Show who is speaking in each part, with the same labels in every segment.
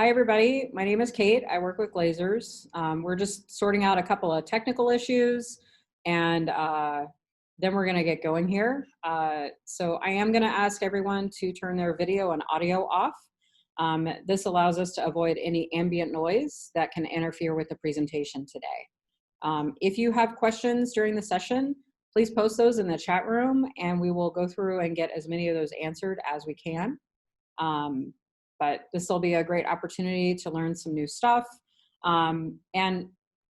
Speaker 1: Hi, everybody. My name is Kate. I work with Glazers. We're just sorting out a couple of technical issues, and then we're going to get going here. So I am going to ask everyone to turn their video and audio off. This allows us to avoid any ambient noise that can interfere with the presentation today. If you have questions during the session, please post those in the chat room, and we will go through and get as many of those answered as we can. But this will be a great opportunity to learn some new stuff. And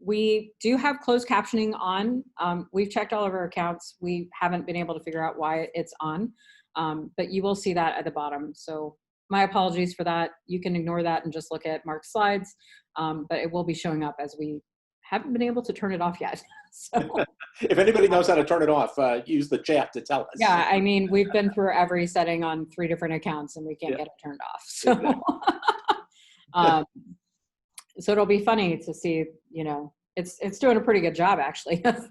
Speaker 1: we do have closed captioning on. We've checked all of our accounts. We haven't been able to figure out why it's on, but you will see that at the bottom. So my apologies for that. You can ignore that and just look at Mark's slides, but it will be showing up as we haven't been able to turn it off yet. So.
Speaker 2: If anybody knows how to turn it off, use the chat to tell us.
Speaker 1: Yeah, I mean, we've been through every setting on 3 different accounts and we can't get it turned off. So, so it'll be funny to see, you know, it's doing a pretty good job actually of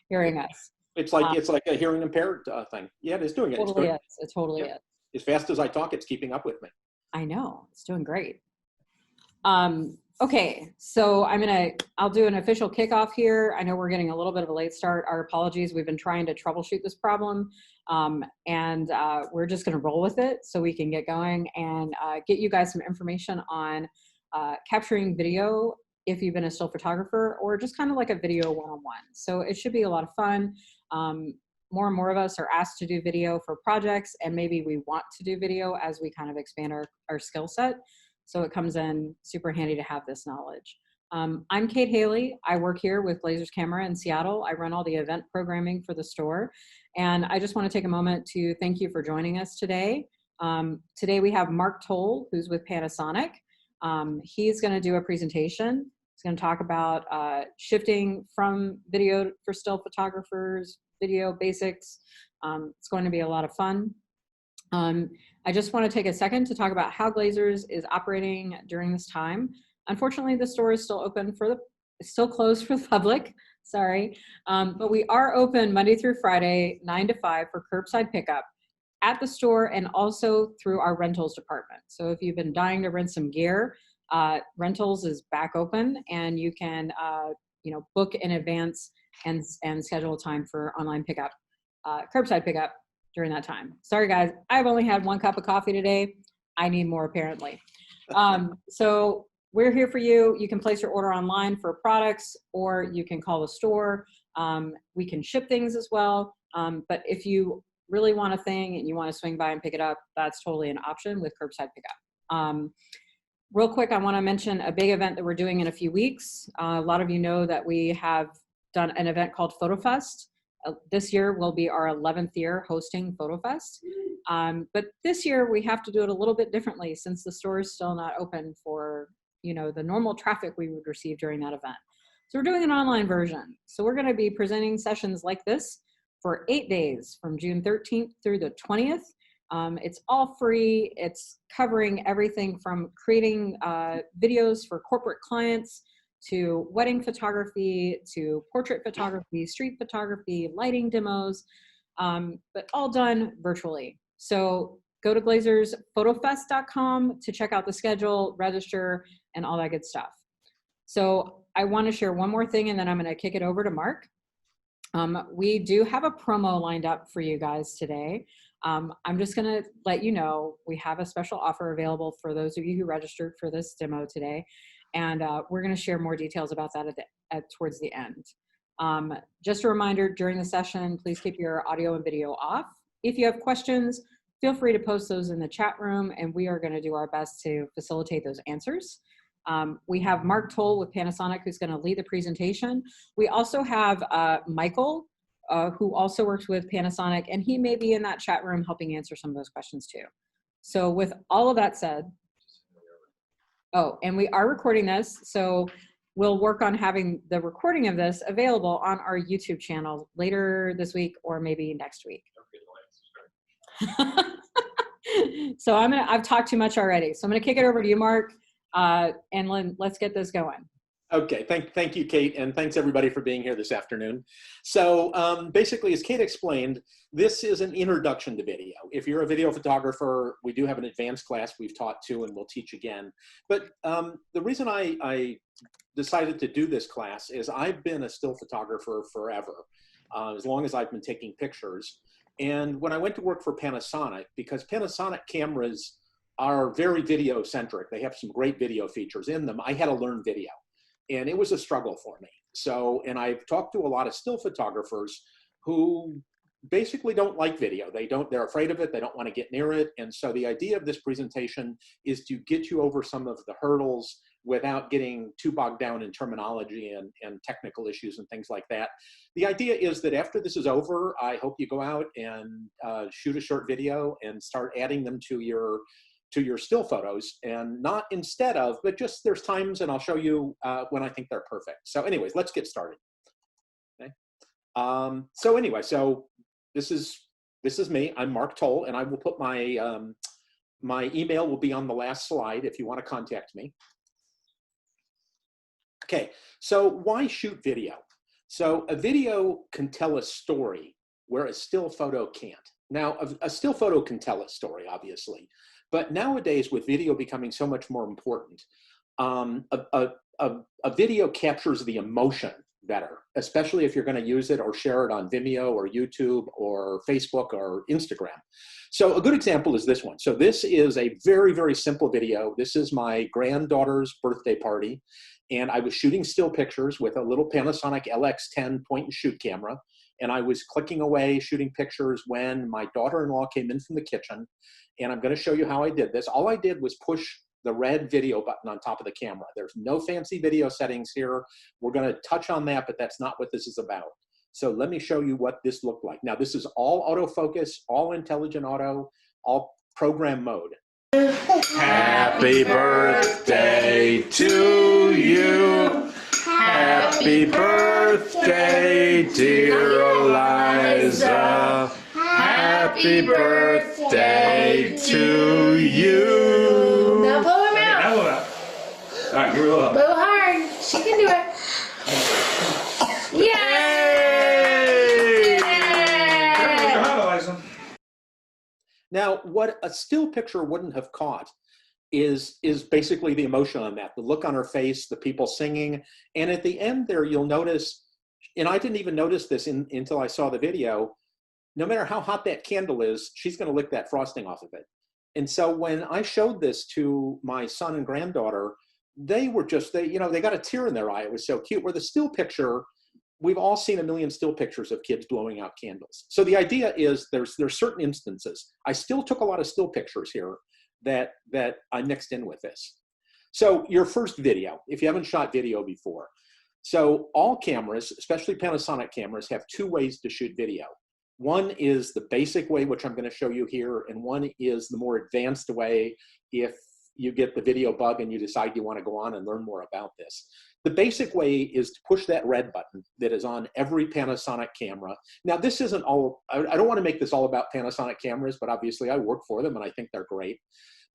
Speaker 1: hearing us.
Speaker 2: It's like a hearing impaired thing. Yeah, it is doing it.
Speaker 1: Totally is. It totally is.
Speaker 2: As fast as I talk, it's keeping up with me.
Speaker 1: I know, it's doing great. Okay, so I'll do an official kickoff here. I know we're getting a little bit of a late start. Our apologies. We've been trying to troubleshoot this problem, and we're just going to roll with it so we can get going and get you guys some information on capturing video if you've been a still photographer, or just kind of like a video one-on-one. So it should be a lot of fun. More and more of us are asked to do video for projects, and maybe we want to do video as we kind of expand our skill set. So it comes in super handy to have this knowledge. I'm Kate Haley. I work here with Glazers Camera in Seattle. I run all the event programming for the store. And I just want to take a moment to thank you for joining us today. Today we have Mark Toal, who's with Panasonic. He's going to do a presentation. He's going to talk about shifting from video for still photographers, video basics. It's going to be a lot of fun. I just want to take a second to talk about how Glazers is operating during this time. Unfortunately, the store is still open still closed for the public, sorry. But we are open Monday through Friday, 9 to 5 for curbside pickup at the store and also through our rentals department. So if you've been dying to rent some gear, rentals is back open, and you can book in advance and schedule a time for online pickup, curbside pickup during that time. Sorry guys, I've only had 1 cup of coffee today. I need more apparently. So we're here for you. You can place your order online for products, or you can call the store. We can ship things as well. But if you really want a thing and you want to swing by and pick it up, that's totally an option with curbside pickup. Real quick, I want to mention a big event that we're doing in a few weeks. A lot of you know that we have done an event called PhotoFest. This year will be our 11th year hosting PhotoFest. But this year we have to do it a little bit differently since the store is still not open for, the normal traffic we would receive during that event. So we're doing an online version. So we're going to be presenting sessions like this for 8 days from June 13th through the 20th. It's all free. It's covering everything from creating videos for corporate clients to wedding photography, to portrait photography, street photography, lighting demos, but all done virtually. So go to glazerspphotofest.com to check out the schedule, register, and all that good stuff. So I want to share one more thing, and then I'm going to kick it over to Mark. We do have a promo lined up for you guys today. I'm just going to let you know we have a special offer available for those of you who registered for this demo today. And we're going to share more details about that towards the end. Just a reminder, during the session, please keep your audio and video off. If you have questions, feel free to post those in the chat room, and we are going to do our best to facilitate those answers. We have Mark Toal with Panasonic, who's going to lead the presentation. We also have Michael, who also works with Panasonic, and he may be in that chat room helping answer some of those questions too. So with all of that said, oh, and we are recording this, so we'll work on having the recording of this available on our YouTube channel later this week or maybe next week. So I've talked too much already. So I'm gonna kick it over to you, Mark, and let's get this going.
Speaker 2: Okay, thank you, Kate, and thanks everybody for being here this afternoon. So basically, as Kate explained, this is an introduction to video. If you're a video photographer, we do have an advanced class we've taught to and we'll teach again. But the reason I decided to do this class is I've been a still photographer forever, as long as I've been taking pictures. And when I went to work for Panasonic, because Panasonic cameras are very video centric, they have some great video features in them, I had to learn video. And it was a struggle for me. So, and I've talked to a lot of still photographers who basically don't like video. They're afraid of it. They don't want to get near it. And so the idea of this presentation is to get you over some of the hurdles without getting too bogged down in terminology and technical issues and things like that. The idea is that after this is over, I hope you go out and shoot a short video and start adding them to your still photos, and not instead of, but just there's times, and I'll show you when I think they're perfect. So anyways, let's get started. Okay. So anyway, so this is me. I'm Mark Toal, and I will put my my email will be on the last slide if you want to contact me. Okay, so why shoot video? So a video can tell a story where a still photo can't. Now, a still photo can tell a story, obviously. But nowadays, with video becoming so much more important, a video captures the emotion better, especially if you're going to use it or share it on Vimeo or YouTube or Facebook or Instagram. So a good example is this one. So this is a very, very simple video. This is my granddaughter's birthday party, and I was shooting still pictures with a little Panasonic LX10 point and shoot camera. And I was clicking away, shooting pictures when my daughter-in-law came in from the kitchen. And I'm going to show you how I did this. All I did was push the red video button on top of the camera. There's no fancy video settings here. We're going to touch on that, but that's not what this is about. So let me show you what this looked like. Now, this is all autofocus, all intelligent auto, all program mode.
Speaker 3: Happy birthday to you. Happy birthday, dear Eliza. Happy birthday to you.
Speaker 4: Now blow her mouth.
Speaker 3: Now blow out. All right, you roll up.
Speaker 4: Blow hard. She can do it. Yay!
Speaker 3: Good job, Eliza.
Speaker 2: Now, what a still picture wouldn't have caught is basically the emotion on that, the look on her face, the people singing. And at the end there, you'll notice, and I didn't even notice this until I saw the video, no matter how hot that candle is, she's going to lick that frosting off of it. And so when I showed this to my son and granddaughter, they were just, they got a tear in their eye. It was so cute. Where the still picture, we've all seen a million still pictures of kids blowing out candles. So the idea is there's certain instances. I still took a lot of still pictures here that I mixed in with this. So your first video, if you haven't shot video before. So all cameras, especially Panasonic cameras, have two ways to shoot video. One is the basic way, which I'm going to show you here, and one is the more advanced way if you get the video bug and you decide you want to go on and learn more about this. The basic way is to push that red button that is on every Panasonic camera. Now, this isn't all, I don't want to make this all about Panasonic cameras, but obviously I work for them and I think they're great.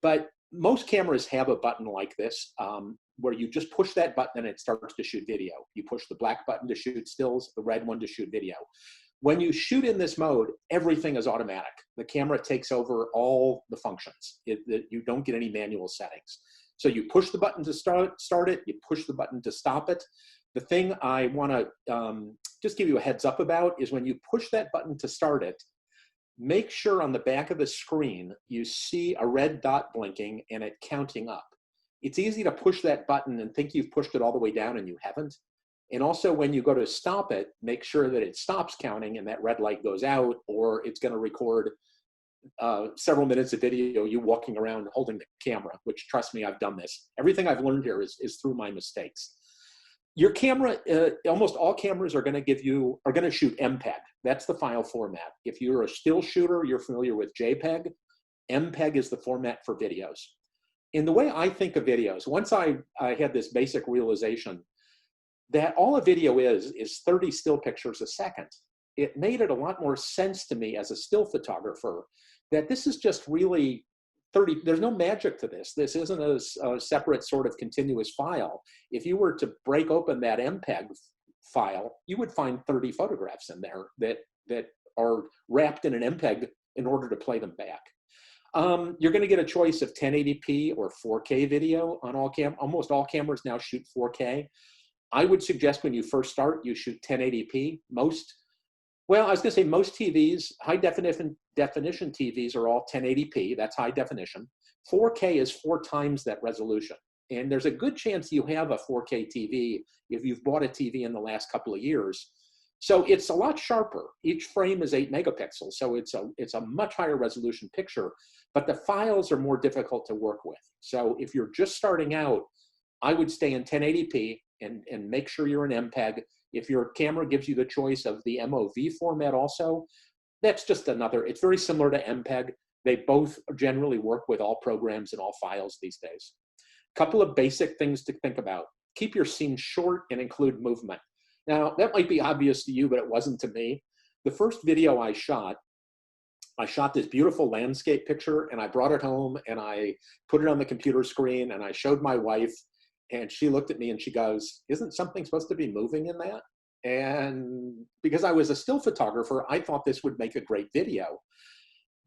Speaker 2: But most cameras have a button like this, where you just push that button and it starts to shoot video. You push the black button to shoot stills, the red one to shoot video. When you shoot in this mode, everything is automatic. The camera takes over all the functions. You don't get any manual settings. So you push the button to start it, you push the button to stop it. The thing I want to just give you a heads up about is when you push that button to start it, make sure on the back of the screen you see a red dot blinking and it counting up. It's easy to push that button and think you've pushed it all the way down and you haven't. And also when you go to stop it, make sure that it stops counting and that red light goes out, or it's going to record several minutes of video you walking around holding the camera, which, trust me, I've done this. Everything I've learned here is through my mistakes. Your camera, almost all cameras are going to shoot MPEG. That's the file format. If you're a still shooter, you're familiar with JPEG. MPEG is the format for videos. In the way I think of videos, once I had this basic realization that all a video is 30 still pictures a second, it made it a lot more sense to me as a still photographer that this is just really there's no magic to this. This isn't a separate sort of continuous file. If you were to break open that MPEG file, you would find 30 photographs in there that are wrapped in an MPEG in order to play them back. You're going to get a choice of 1080p or 4K video on almost all cameras now shoot 4K. I would suggest when you first start, you shoot 1080p. Most TVs, high definition TVs are all 1080p. That's high definition. 4K is 4 times that resolution. And there's a good chance you have a 4K TV if you've bought a TV in the last couple of years. So it's a lot sharper. Each frame is 8 megapixels. So it's a much higher resolution picture, but the files are more difficult to work with. So if you're just starting out, I would stay in 1080p and make sure you're in MPEG. If your camera gives you the choice of the MOV format also, that's just another, it's very similar to MPEG. They both generally work with all programs and all files these days. Couple of basic things to think about. Keep your scene short and include movement. Now, that might be obvious to you, but it wasn't to me. The first video I shot this beautiful landscape picture, and I brought it home and I put it on the computer screen and I showed my wife, and she looked at me and she goes, "Isn't something supposed to be moving in that?" And because I was a still photographer, I thought this would make a great video,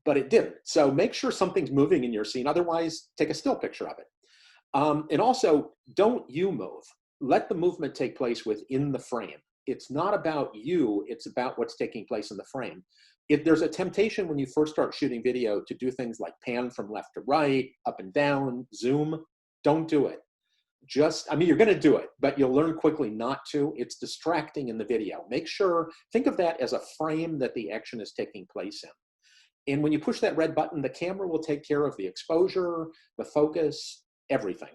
Speaker 2: but it didn't. So make sure something's moving in your scene. Otherwise, take a still picture of it. And also, don't you move. Let the movement take place within the frame. It's not about you, it's about what's taking place in the frame. If there's a temptation when you first start shooting video to do things like pan from left to right, up and down, zoom, don't do it. You're gonna do it, but you'll learn quickly not to. It's distracting in the video. Think of that as a frame that the action is taking place in. And when you push that red button, the camera will take care of the exposure, the focus, everything.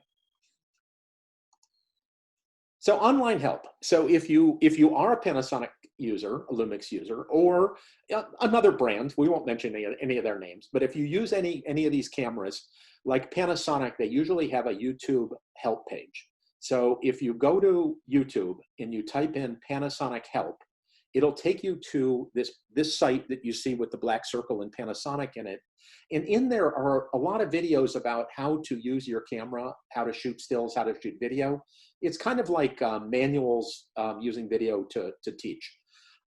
Speaker 2: So online help. So if you are a Panasonic user, a Lumix user, or another brand, we won't mention any of their names, but if you use any of these cameras, like Panasonic, they usually have a YouTube help page. So if you go to YouTube and you type in Panasonic Help, it'll take you to this site that you see with the black circle and Panasonic in it. And in there are a lot of videos about how to use your camera, how to shoot stills, how to shoot video. It's kind of like manuals using video to teach.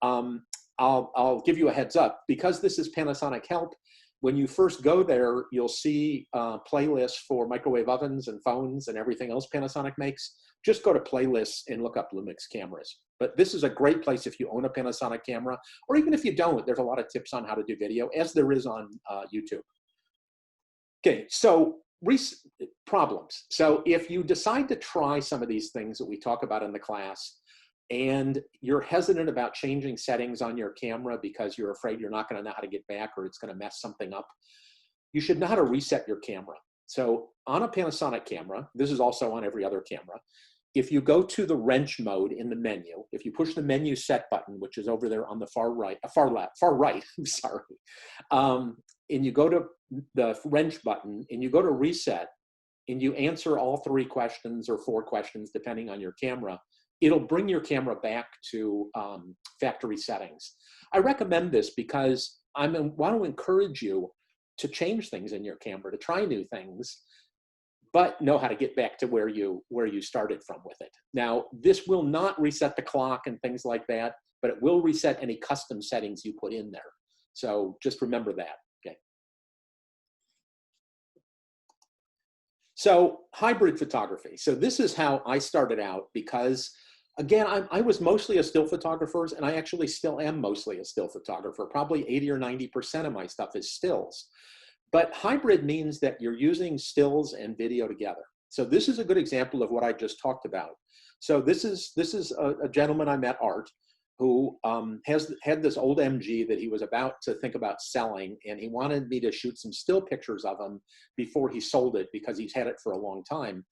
Speaker 2: I'll give you a heads up. Because this is Panasonic Help, when you first go there, you'll see playlists for microwave ovens and phones and everything else Panasonic makes. Just go to playlists and look up Lumix cameras. But this is a great place if you own a Panasonic camera, or even if you don't, there's a lot of tips on how to do video, as there is on YouTube. Okay, so problems. So if you decide to try some of these things that we talk about in the class, and you're hesitant about changing settings on your camera because you're afraid you're not going to know how to get back or it's going to mess something up, you should know how to reset your camera. So on a Panasonic camera, this is also on every other camera, if you go to the wrench mode in the menu, if you push the menu set button, which is over there on the far right, I'm sorry, and you go to the wrench button and you go to reset and you answer all 3 questions or 4 questions, depending on your camera, it'll bring your camera back to factory settings. I recommend this because I want to encourage you to change things in your camera, to try new things, but know how to get back to where you started from with it. Now, this will not reset the clock and things like that, but it will reset any custom settings you put in there. So just remember that, okay? So hybrid photography. So this is how I started out because, again, I was mostly a still photographer, and I actually still am mostly a still photographer. Probably 80 or 90% of my stuff is stills. But hybrid means that you're using stills and video together. So this is a good example of what I just talked about. So this is a gentleman I met, Art, who had this old MG that he was about to think about selling, and he wanted me to shoot some still pictures of him before he sold it because he's had it for a long time.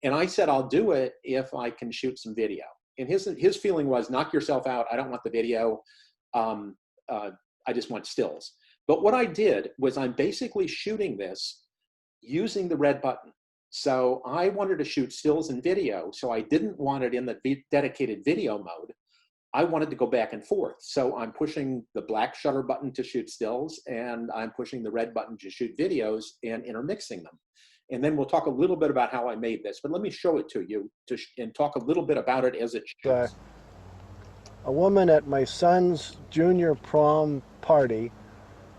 Speaker 2: And I said, I'll do it if I can shoot some video. And his feeling was, knock yourself out. I don't want the video. I just want stills. But what I did was I'm basically shooting this using the red button. So I wanted to shoot stills and video, so I didn't want it in the dedicated video mode. I wanted to go back and forth. So I'm pushing the black shutter button to shoot stills, and I'm pushing the red button to shoot videos and intermixing them. And then we'll talk a little bit about how I made this, but let me show it to you and talk a little bit about it as it shoots.
Speaker 5: A woman at my son's junior prom party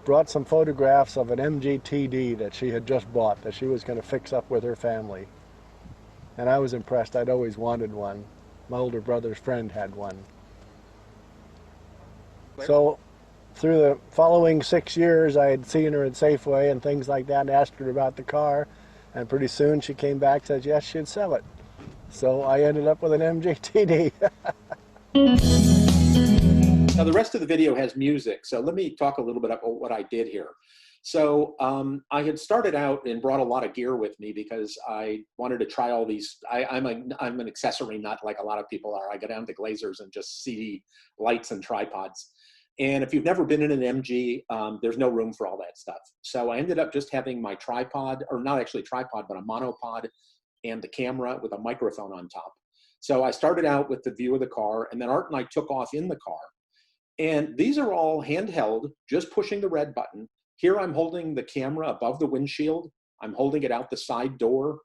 Speaker 5: brought some photographs of an MGTD that she had just bought that she was going to fix up with her family. And I was impressed. I'd always wanted one. My older brother's friend had one. So through the following 6 years, I had seen her at Safeway and things like that and asked her about the car. And pretty soon she came back and said, yes, she'd sell it. So I ended up with an MGTD.
Speaker 2: Now the rest of the video has music. So let me talk a little bit about what I did here. So I had started out and brought a lot of gear with me because I wanted to try all these. I'm an accessory nut like a lot of people are. I go down to Glazers and just see lights and tripods. And if you've never been in an MG, there's no room for all that stuff. So I ended up just having my tripod, or not actually tripod, but a monopod and the camera with a microphone on top. So I started out with the view of the car, and then Art and I took off in the car. And these are all handheld, just pushing the red button. Here I'm holding the camera above the windshield. I'm holding it out the side door.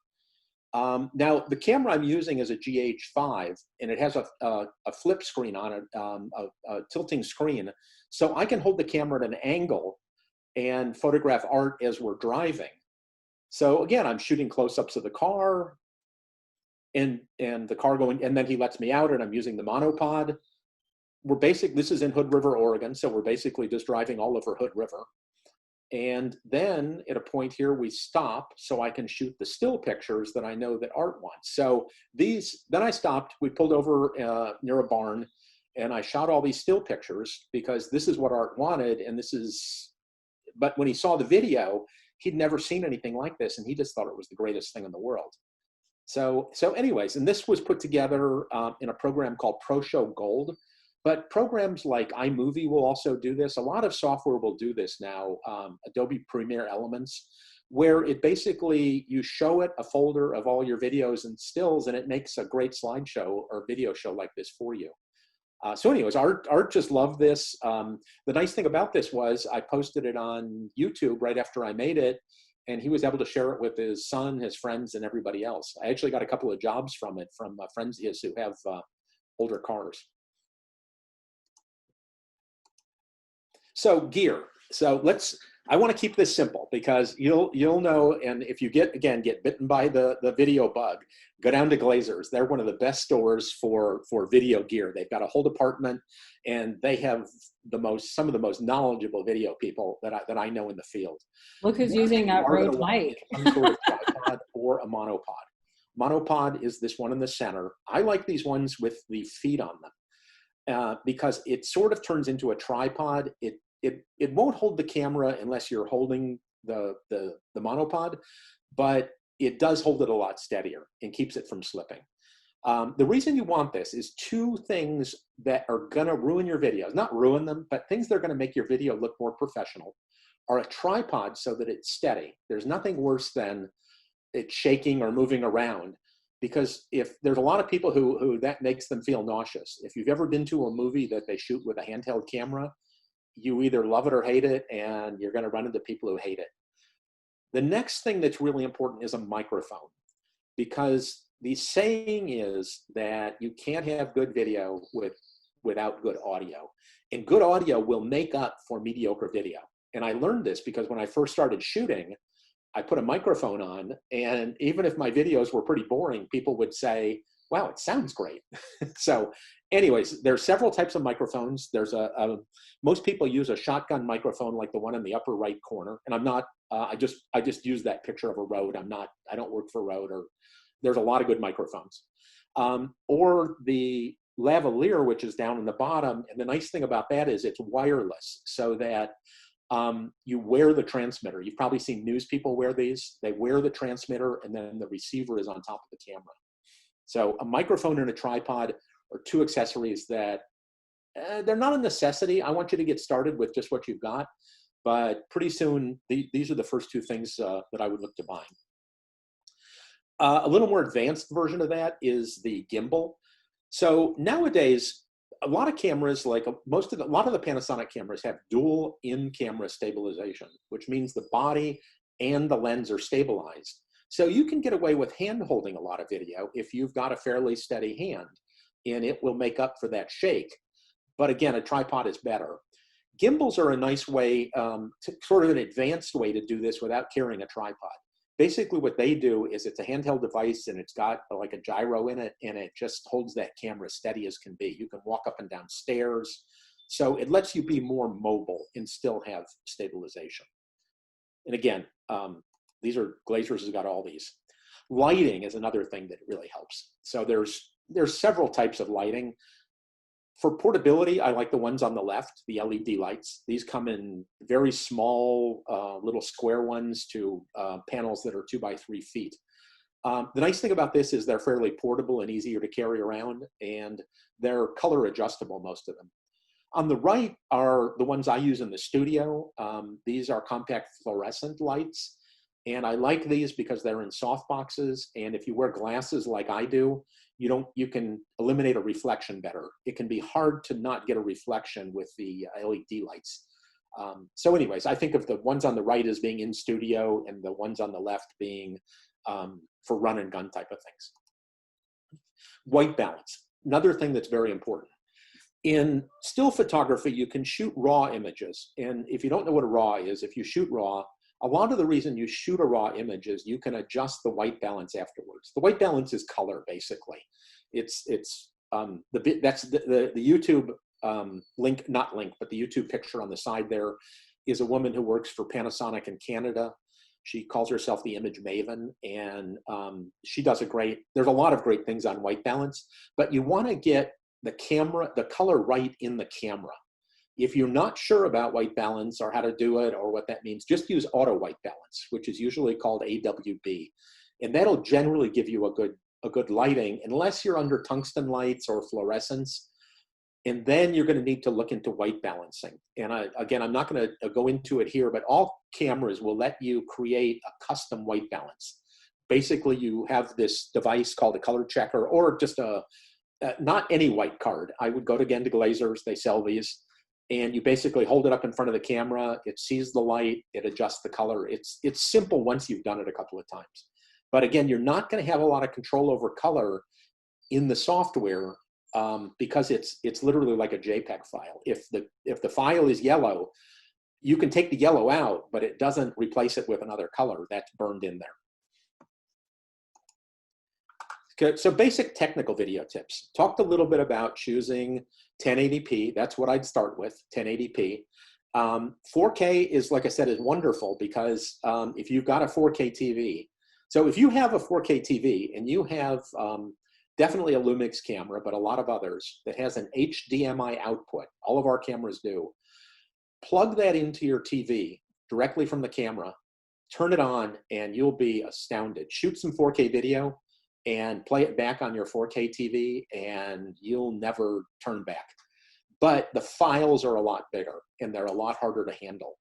Speaker 2: Now the camera I'm using is a GH5, and it has a flip screen on it, a tilting screen. So I can hold the camera at an angle and photograph Art as we're driving. So again, I'm shooting close-ups of the car and the car going, and then he lets me out and I'm using the monopod. This is in Hood River, Oregon. So we're basically just driving all over Hood River. And then at a point here, we stop so I can shoot the still pictures that I know that Art wants. So then I stopped, we pulled over near a barn, and I shot all these still pictures because this is what Art wanted. And but when he saw the video, he'd never seen anything like this, and he just thought it was the greatest thing in the world. So anyways, and this was put together in a program called ProShow Gold. But programs like iMovie will also do this. A lot of software will do this now, Adobe Premiere Elements, where it basically, you show it a folder of all your videos and stills, and it makes a great slideshow or video show like this for you. So anyways, Art just loved this. The nice thing about this was I posted it on YouTube right after I made it, and he was able to share it with his son, his friends, and everybody else. I actually got a couple of jobs from it from friends of his who have older cars. So gear. So I want to keep this simple because you'll know, and if you get bitten by the video bug, go down to Glazers. They're one of the best stores for video gear. They've got a whole department, and they have some of the most knowledgeable video people that I know in the field.
Speaker 1: Look who's using a Rode mic.
Speaker 2: Some sort of tripod or a monopod. Monopod is this one in the center. I like these ones with the feet on them because it sort of turns into a tripod. It won't hold the camera unless you're holding the monopod, but it does hold it a lot steadier and keeps it from slipping. The reason you want this is two things that are gonna ruin your videos, not ruin them, but things that are gonna make your video look more professional are a tripod so that it's steady. There's nothing worse than it shaking or moving around, because if there's a lot of people who that makes them feel nauseous. If you've ever been to a movie that they shoot with a handheld camera, you either love it or hate it, and you're going to run into people who hate it. The next thing that's really important is a microphone, because the saying is that you can't have good video without good audio, and good audio will make up for mediocre video. And I learned this because when I first started shooting, I put a microphone on, and even if my videos were pretty boring, people would say, wow, it sounds great. So anyways, there's several types of microphones. There's most people use a shotgun microphone like the one in the upper right corner. And I'm not, I just use that picture of a Rode. I don't work for Rode, or there's a lot of good microphones. Or the lavalier, which is down in the bottom. And the nice thing about that is it's wireless, so that you wear the transmitter. You've probably seen news people wear these. They wear the transmitter, and then the receiver is on top of the camera. So a microphone and a tripod are two accessories that they're not a necessity. I want you to get started with just what you've got, but pretty soon these are the first two things that I would look to buying. A little more advanced version of that is the gimbal. So nowadays, a lot of cameras, like a lot of the Panasonic cameras have dual in-camera stabilization, which means the body and the lens are stabilized. So you can get away with hand holding a lot of video if you've got a fairly steady hand, and it will make up for that shake. But again, a tripod is better. Gimbals are a nice way, sort of an advanced way to do this without carrying a tripod. Basically what they do is it's a handheld device and it's got like a gyro in it, and it just holds that camera steady as can be. You can walk up and down stairs. So it lets you be more mobile and still have stabilization. And again, these are, Glazers has got all these. Lighting is another thing that really helps. So there's several types of lighting. For portability, I like the ones on the left, the LED lights. These come in very small, little square ones to panels that are 2 by 3 feet. The nice thing about this is they're fairly portable and easier to carry around, and they're color adjustable, most of them. On the right are the ones I use in the studio. These are compact fluorescent lights, and I like these because they're in soft boxes, and if you wear glasses like I do, you can eliminate a reflection better. It can be hard to not get a reflection with the LED lights. So anyways, I think of the ones on the right as being in studio and the ones on the left being for run and gun type of things. White balance, another thing that's very important. In still photography, you can shoot raw images. And if you don't know what a raw is, if you shoot raw, a lot of the reason you shoot a raw image is you can adjust the white balance afterwards. The white balance is color, basically. That's the YouTube link, not link, but the YouTube picture on the side there is a woman who works for Panasonic in Canada. She calls herself the image maven, and she does there's a lot of great things on white balance, but you want to get the color right in the camera. If you're not sure about white balance or how to do it or what that means, just use auto white balance, which is usually called AWB. And that'll generally give you a good lighting, unless you're under tungsten lights or fluorescence. And then you're going to need to look into white balancing. And again, I'm not going to go into it here, but all cameras will let you create a custom white balance. Basically, you have this device called a color checker, or just not any white card. I would go again to Glazers, they sell these. And you basically hold it up in front of the camera, it sees the light, it adjusts the color. It's simple once you've done it a couple of times. But again, you're not going to have a lot of control over color in the software because it's literally like a JPEG file. If the file is yellow, you can take the yellow out, but it doesn't replace it with another color that's burned in there. Okay, so basic technical video tips. Talked a little bit about choosing 1080p. That's what I'd start with, 1080p. 4K is, like I said, is wonderful because if you've got a 4K TV, so if you have a 4K TV and you have definitely a Lumix camera, but a lot of others that has an HDMI output, all of our cameras do, plug that into your TV directly from the camera, turn it on, and you'll be astounded. Shoot some 4K video and play it back on your 4K TV, and you'll never turn back. But the files are a lot bigger, and they're a lot harder to handle.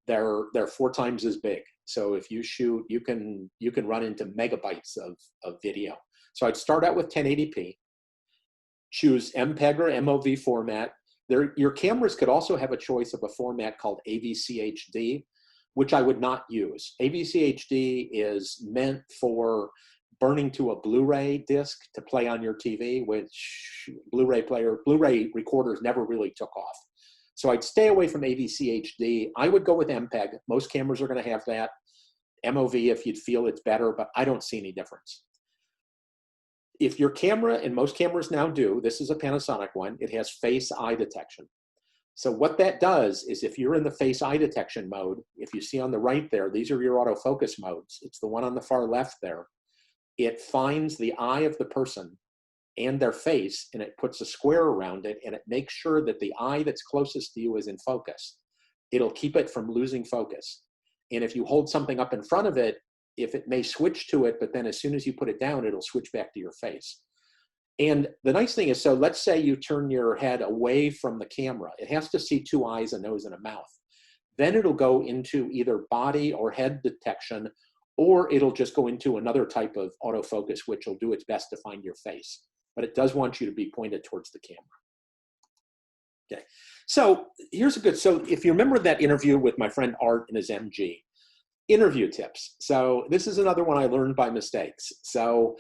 Speaker 2: They're 4 times as big. So if you shoot, you can run into megabytes of video. So I'd start out with 1080p, choose MPEG or MOV format. Your cameras could also have a choice of a format called AVCHD, which I would not use. AVCHD is meant for burning to a Blu-ray disc to play on your TV, which Blu-ray recorders never really took off. So I'd stay away from AVCHD. I would go with MPEG. Most cameras are going to have that. MOV if you'd feel it's better, but I don't see any difference. If your camera, and most cameras now do, this is a Panasonic one, it has face eye detection. So what that does is if you're in the face eye detection mode, if you see on the right there, these are your autofocus modes. It's the one on the far left there. It finds the eye of the person and their face, and it puts a square around it, and it makes sure that the eye that's closest to you is in focus. It'll keep it from losing focus. And if you hold something up in front of it, if it may switch to it, but then as soon as you put it down, it'll switch back to your face. And the nice thing is, so let's say you turn your head away from the camera. It has to see 2 eyes, a nose, and a mouth. Then it'll go into either body or head detection, or it'll just go into another type of autofocus, which will do its best to find your face. But it does want you to be pointed towards the camera. Okay. So here's a good, so if you remember that interview with my friend Art and his MG, interview tips. So this is another one I learned by mistakes. So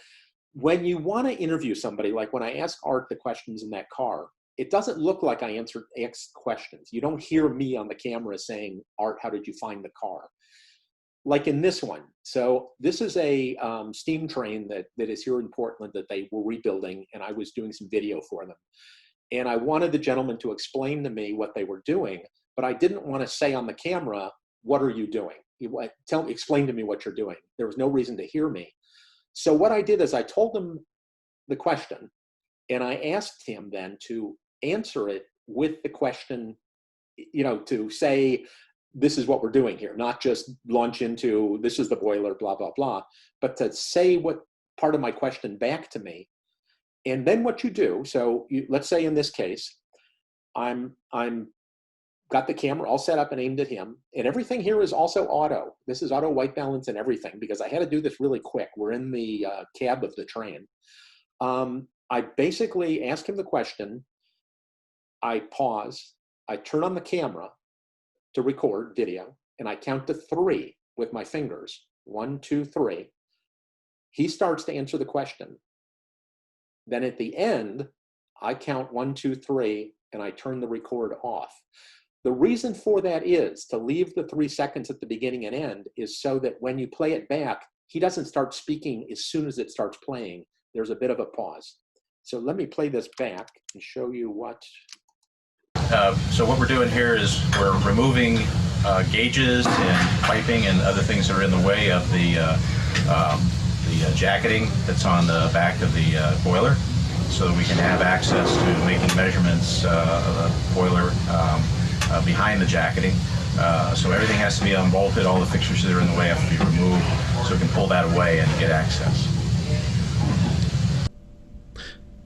Speaker 2: when you want to interview somebody, like when I ask Art the questions in that car, it doesn't look like I asked questions. You don't hear me on the camera saying, Art, how did you find the car? Like in this one. So this is a steam train that is here in Portland that they were rebuilding, and I was doing some video for them. And I wanted the gentleman to explain to me what they were doing, but I didn't want to say on the camera, what are you doing? Explain to me what you're doing. There was no reason to hear me. So what I did is I told him the question, and I asked him then to answer it with the question, you know, to say, this is what we're doing here, not just launch into, this is the boiler, blah, blah, blah, but to say what part of my question back to me. And then what you do, so let's say in this case, I'm got the camera all set up and aimed at him, and everything here is also auto. This is auto white balance and everything, because I had to do this really quick. We're in the cab of the train. I basically ask him the question, I pause, I turn on the camera to record video, and I count to 3 with my fingers. 1, 2, 3. He starts to answer the question. Then at the end, I count 1, 2, 3, and I turn the record off. The reason for that is to leave the 3 seconds at the beginning and end is so that when you play it back, he doesn't start speaking as soon as it starts playing. There's a bit of a pause. So let me play this back and show you what.
Speaker 6: So what we're doing here is we're removing gauges and piping and other things that are in the way of the jacketing that's on the back of the boiler, so that we can have access to making measurements of the boiler behind the jacketing. So everything has to be unbolted, all the fixtures that are in the way have to be removed, so we can pull that away and get access.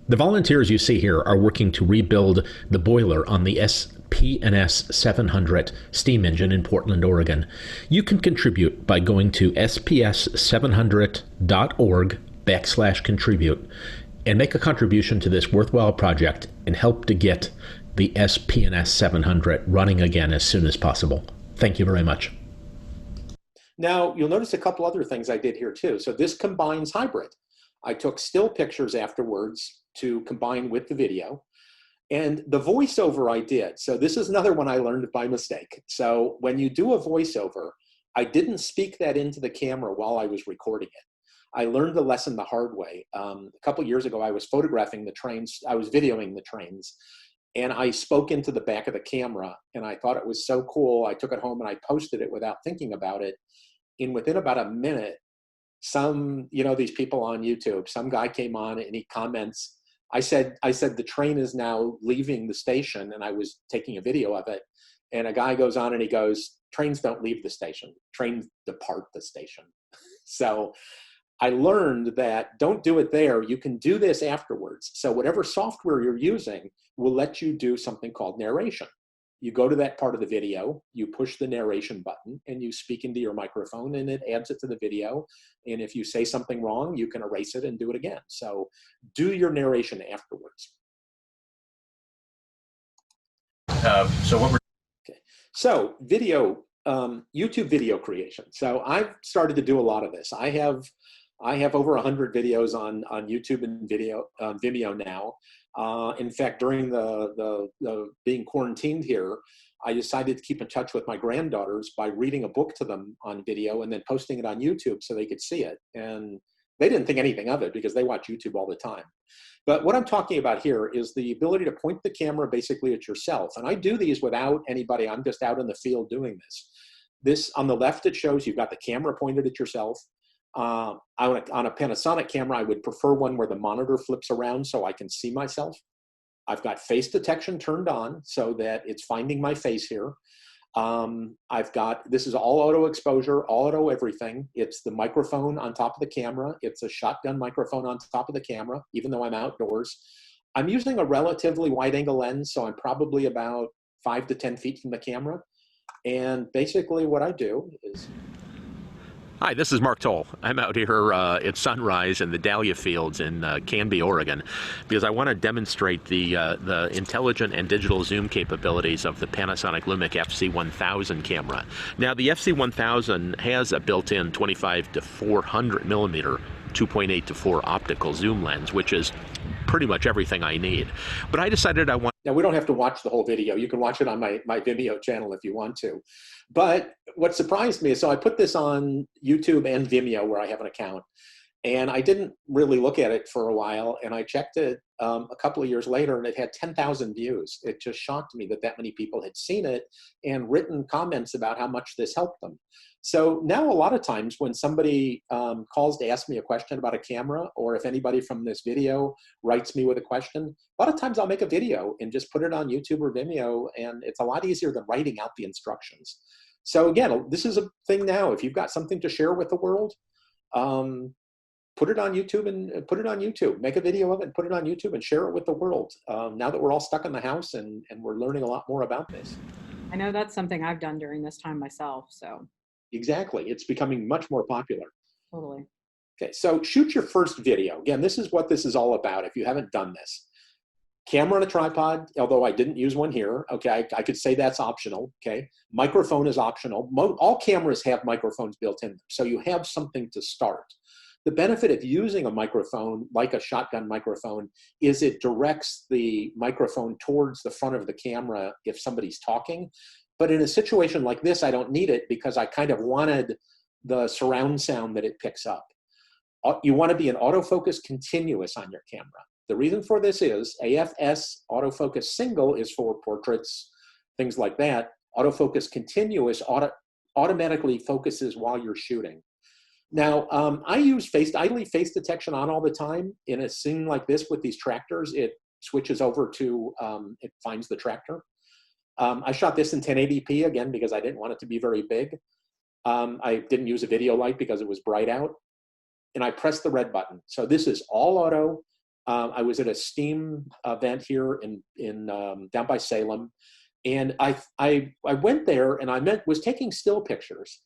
Speaker 7: The volunteers you see here are working to rebuild the boiler on the SPS 700 steam engine in Portland, Oregon. You can contribute by going to sps700.org/contribute and make a contribution to this worthwhile project and help to get the SPS 700 running again as soon as possible. Thank you very much.
Speaker 2: Now, you'll notice a couple other things I did here too. So this combines hybrid. I took still pictures afterwards to combine with the video. And the voiceover I did. So this is another one I learned by mistake. So when you do a voiceover, I didn't speak that into the camera while I was recording it. I learned the lesson the hard way. A couple years ago, I was photographing the trains. I was videoing the trains. And I spoke into the back of the camera, and I thought it was so cool. I took it home and I posted it without thinking about it. And within about a minute, these people on YouTube, some guy came on and he comments, I said the train is now leaving the station, and I was taking a video of it. And a guy goes on and he goes, trains don't leave the station, trains depart the station. So I learned that don't do it there. You can do this afterwards. So whatever software you're using will let you do something called narration. You go to that part of the video, you push the narration button, and you speak into your microphone, and it adds it to the video. And if you say something wrong, you can erase it and do it again. So do your narration afterwards. So video, YouTube video creation. So I've started to do a lot of this. I have over 100 videos on YouTube and Vimeo now. In fact, during the being quarantined here, I decided to keep in touch with my granddaughters by reading a book to them on video and then posting it on YouTube so they could see it. And they didn't think anything of it because they watch YouTube all the time. But what I'm talking about here is the ability to point the camera basically at yourself. And I do these without anybody. I'm just out in the field doing this. This on the left, it shows you've got the camera pointed at yourself. On a Panasonic camera, I would prefer one where the monitor flips around so I can see myself. I've got face detection turned on so that it's finding my face here. This is all auto exposure, all auto everything. It's the microphone on top of the camera. It's a shotgun microphone on top of the camera, even though I'm outdoors. I'm using a relatively wide angle lens, so I'm probably about 5 to 10 feet from the camera. And basically what I do is...
Speaker 7: Hi, this is Mark Toal. I'm out here at sunrise in the Dahlia Fields in Canby, Oregon, because I want to demonstrate the intelligent and digital zoom capabilities of the Panasonic Lumix FC1000 camera. Now, the FC1000 has a built-in 25 to 400 millimeter 2.8 to 4 optical zoom lens, which is pretty much everything I need. But I decided I want.
Speaker 2: Now, we don't have to watch the whole video. You can watch it on my Vimeo channel if you want to. But what surprised me is, so I put this on YouTube and Vimeo where I have an account, and I didn't really look at it for a while, and I checked it a couple of years later, and it had 10,000 views. It just shocked me that that many people had seen it and written comments about how much this helped them. So now a lot of times when somebody calls to ask me a question about a camera, or if anybody from this video writes me with a question, a lot of times I'll make a video and just put it on YouTube or Vimeo, and it's a lot easier than writing out the instructions. So again, this is a thing now. If you've got something to share with the world, put it on YouTube and put it on YouTube. Make a video of it and put it on YouTube and share it with the world. Now that we're all stuck in the house and we're learning a lot more about this.
Speaker 1: I know that's something I've done during this time myself, so.
Speaker 2: Exactly. It's becoming much more popular.
Speaker 1: Totally.
Speaker 2: Okay, so shoot your first video. Again, this is what this is all about if you haven't done this. Camera on a tripod, although I didn't use one here. Okay, I could say that's optional. Okay, microphone is optional. All cameras have microphones built in, so you have something to start. The benefit of using a microphone, like a shotgun microphone, is it directs the microphone towards the front of the camera if somebody's talking. But in a situation like this, I don't need it because I kind of wanted the surround sound that it picks up. You want to be an autofocus continuous on your camera. The reason for this is AFS autofocus single is for portraits, things like that. Autofocus continuous automatically focuses while you're shooting. Now, I leave face detection on all the time. In a scene like this with these tractors, it switches over to, it finds the tractor. I shot this in 1080p again because I didn't want it to be very big. I didn't use a video light because it was bright out. And I pressed the red button. So this is all auto. I was at a STEAM event here in down by Salem. And I went there and was taking still pictures.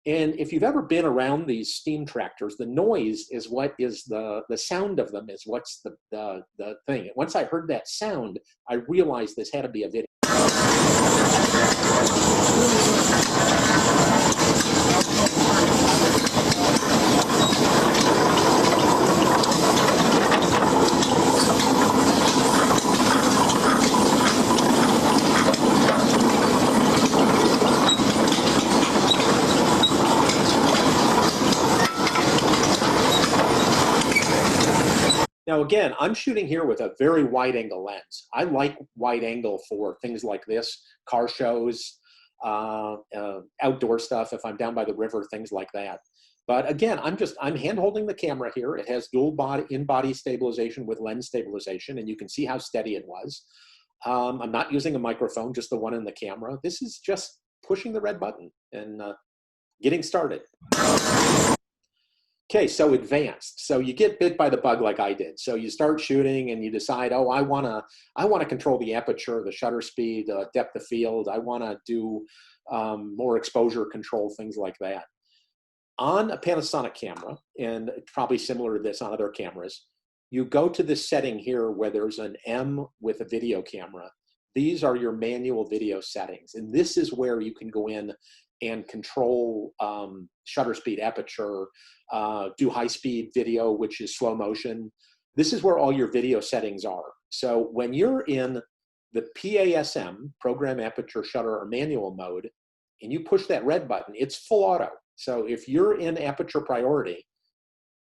Speaker 2: And if you've ever been around these steam tractors, the noise is what is the sound of them is what's the thing. And once I heard that sound, I realized this had to be a video. Now again, I'm shooting here with a very wide angle lens. I like wide angle for things like this, car shows, outdoor stuff, if I'm down by the river, things like that. But again, I'm hand holding the camera here. It has dual in-body stabilization with lens stabilization, and you can see how steady it was. I'm not using a microphone, just the one in the camera. This is just pushing the red button and getting started. Okay, so advanced. So you get bit by the bug like I did. So you start shooting and you decide, oh, I wanna control the aperture, the shutter speed, depth of field. I wanna do more exposure control, things like that. On a Panasonic camera, and probably similar to this on other cameras, you go to this setting here where there's an M with a video camera. These are your manual video settings. And this is where you can go in and control shutter speed, aperture, do high-speed video, which is slow motion. This is where all your video settings are. So when you're in the PASM, program aperture shutter or manual mode, and you push that red button, it's full auto. So if you're in aperture priority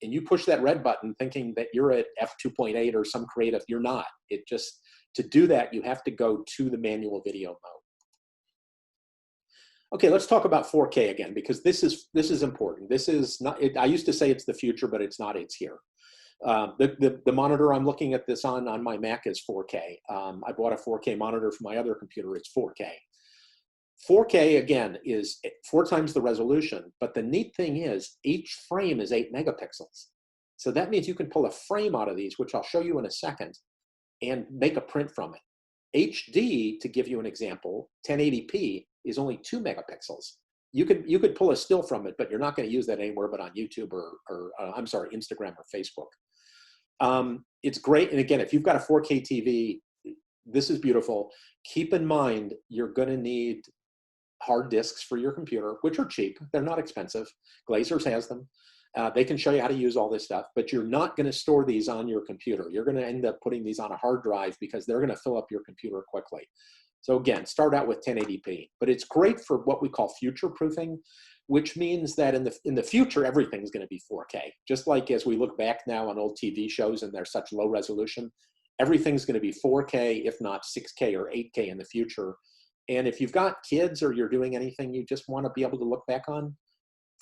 Speaker 2: and you push that red button thinking that you're at f2.8 or some creative, you're not. It just, to do that, you have to go to the manual video mode. Okay, let's talk about 4K again, because this is important. This is not, I used to say it's the future, but it's not, it's here. The monitor I'm looking at this on my Mac is 4K. I bought a 4K monitor for my other computer, it's 4K. 4K, again, is 4 times the resolution, but the neat thing is each frame is 8 megapixels. So that means you can pull a frame out of these, which I'll show you in a second, and make a print from it. HD, to give you an example, 1080p is only 2 megapixels. you could pull a still from it, but you're not going to use that anywhere but on YouTube or I'm sorry, Instagram or Facebook. It's great. And again, if you've got a 4K TV, this is beautiful. Keep in mind, you're going to need hard disks for your computer, which are cheap. They're not expensive. Glazers has them. They can show you how to use all this stuff, but you're not going to store these on your computer. You're going to end up putting these on a hard drive because they're going to fill up your computer quickly. So again, start out with 1080p, but it's great for what we call future proofing, which means that in the future, everything's going to be 4K. Just like as we look back now on old TV shows and they're such low resolution, everything's going to be 4K, if not 6K or 8K in the future. And if you've got kids or you're doing anything you just want to be able to look back on,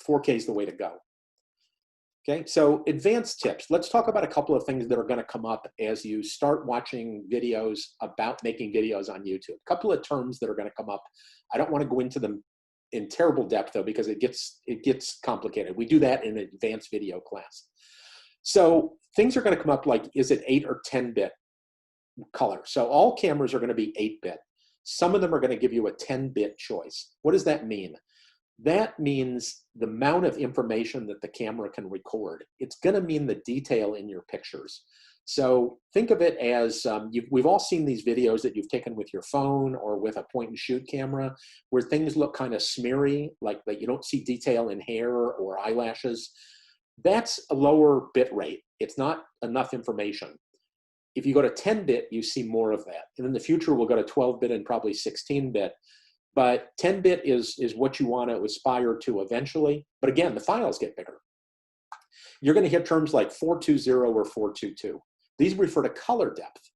Speaker 2: 4K is the way to go. Okay, so advanced tips. Let's talk about a couple of things that are going to come up as you start watching videos about making videos on YouTube. A couple of terms that are going to come up. I don't want to go into them in terrible depth though, because it gets complicated. We do that in an advanced video class. So things are going to come up like, is it 8 or 10-bit color? So all cameras are going to be 8-bit. Some of them are going to give you a 10-bit choice. What does that mean? That means the amount of information that the camera can record. It's going to mean the detail in your pictures. So think of it as, we've all seen these videos that you've taken with your phone or with a point and shoot camera where things look kind of smeary, like that you don't see detail in hair or eyelashes. That's a lower bit rate. It's not enough information. If you go to 10-bit, you see more of that. And in the future, we'll go to 12-bit and probably 16-bit. But 10-bit is what you want to aspire to eventually. But again, the files get bigger. You're going to hit terms like 420 or 422. These refer to color depth.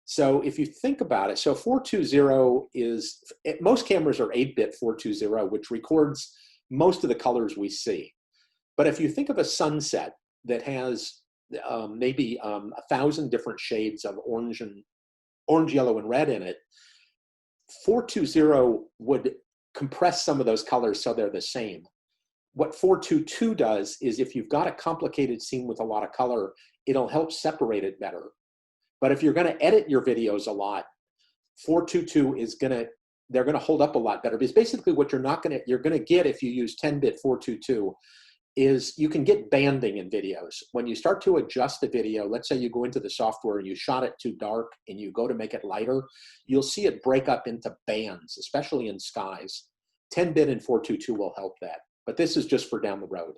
Speaker 2: So if you think about it, so 420 is, most cameras are 8-bit 420, which records most of the colors we see. But if you think of a sunset that has maybe 1,000 different shades of orange, yellow, and red in it, 420 would compress some of those colors so they're the same. What 422 does is if you've got a complicated scene with a lot of color, it'll help separate it better. But if you're going to edit your videos a lot, 422 is they're going to hold up a lot better, because basically what you're going to get if you use 10-bit 422 is you can get banding in videos. When you start to adjust a video, let's say you go into the software and you shot it too dark and you go to make it lighter, you'll see it break up into bands, especially in skies. 10-bit and 422 will help that, but this is just for down the road.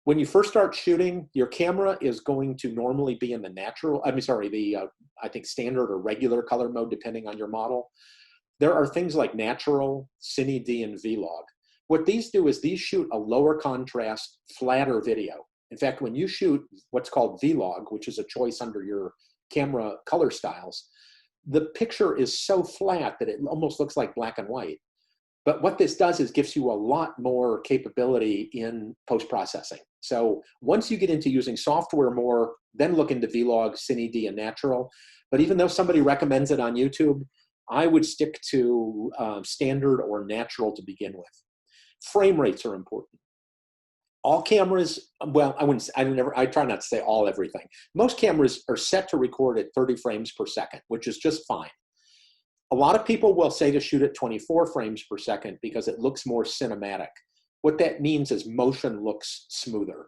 Speaker 2: When you first start shooting, your camera is going to normally be in the I think standard or regular color mode, depending on your model. There are things like natural, Cine D, and Vlog. What these do is these shoot a lower contrast, flatter video. In fact, when you shoot what's called Vlog, which is a choice under your camera color styles, the picture is so flat that it almost looks like black and white. But what this does is gives you a lot more capability in post-processing. So once you get into using software more, then look into Vlog, Cine D, and Natural. But even though somebody recommends it on YouTube, I would stick to standard or natural to begin with. Frame rates are important. All cameras, well, I try not to say all everything. Most cameras are set to record at 30 frames per second, which is just fine. A lot of people will say to shoot at 24 frames per second because it looks more cinematic. What that means is motion looks smoother.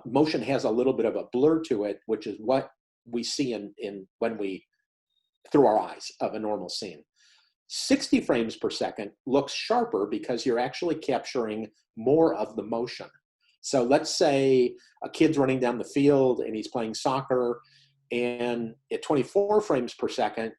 Speaker 2: Motion has a little bit of a blur to it, which is what we see through our eyes of a normal scene. 60 frames per second looks sharper because you're actually capturing more of the motion. So let's say a kid's running down the field and he's playing soccer, and at 24 frames per second,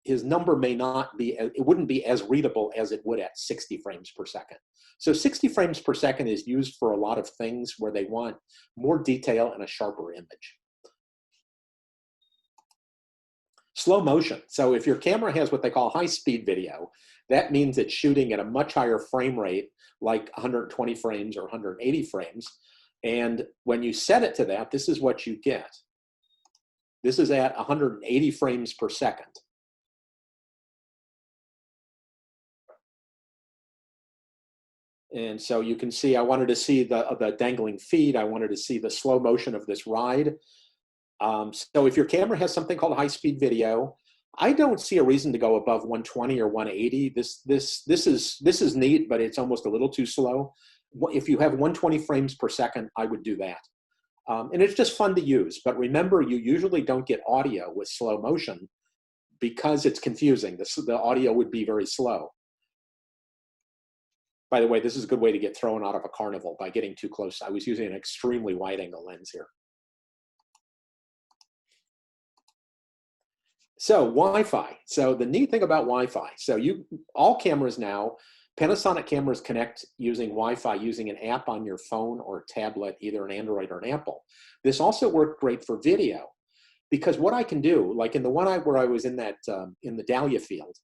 Speaker 2: his number it wouldn't be as readable as it would at 60 frames per second. So 60 frames per second is used for a lot of things where they want more detail and a sharper image. Slow motion. So if your camera has what they call high-speed video, that means it's shooting at a much higher frame rate, like 120 frames or 180 frames. And when you set it to that, this is what you get. This is at 180 frames per second. And so you can see, I wanted to see the dangling feet. I wanted to see the slow motion of this ride. So if your camera has something called high-speed video, I don't see a reason to go above 120 or 180. This is neat, but it's almost a little too slow. If you have 120 frames per second, I would do that. And it's just fun to use. But remember, you usually don't get audio with slow motion because it's confusing. The audio would be very slow. By the way, this is a good way to get thrown out of a carnival by getting too close. I was using an extremely wide angle lens here. So Wi-Fi. So the neat thing about Wi-Fi, so all cameras now, Panasonic cameras connect using Wi-Fi using an app on your phone or tablet, either an Android or an Apple. This also worked great for video because what I can do, like in the one where I was in that in the dahlia field,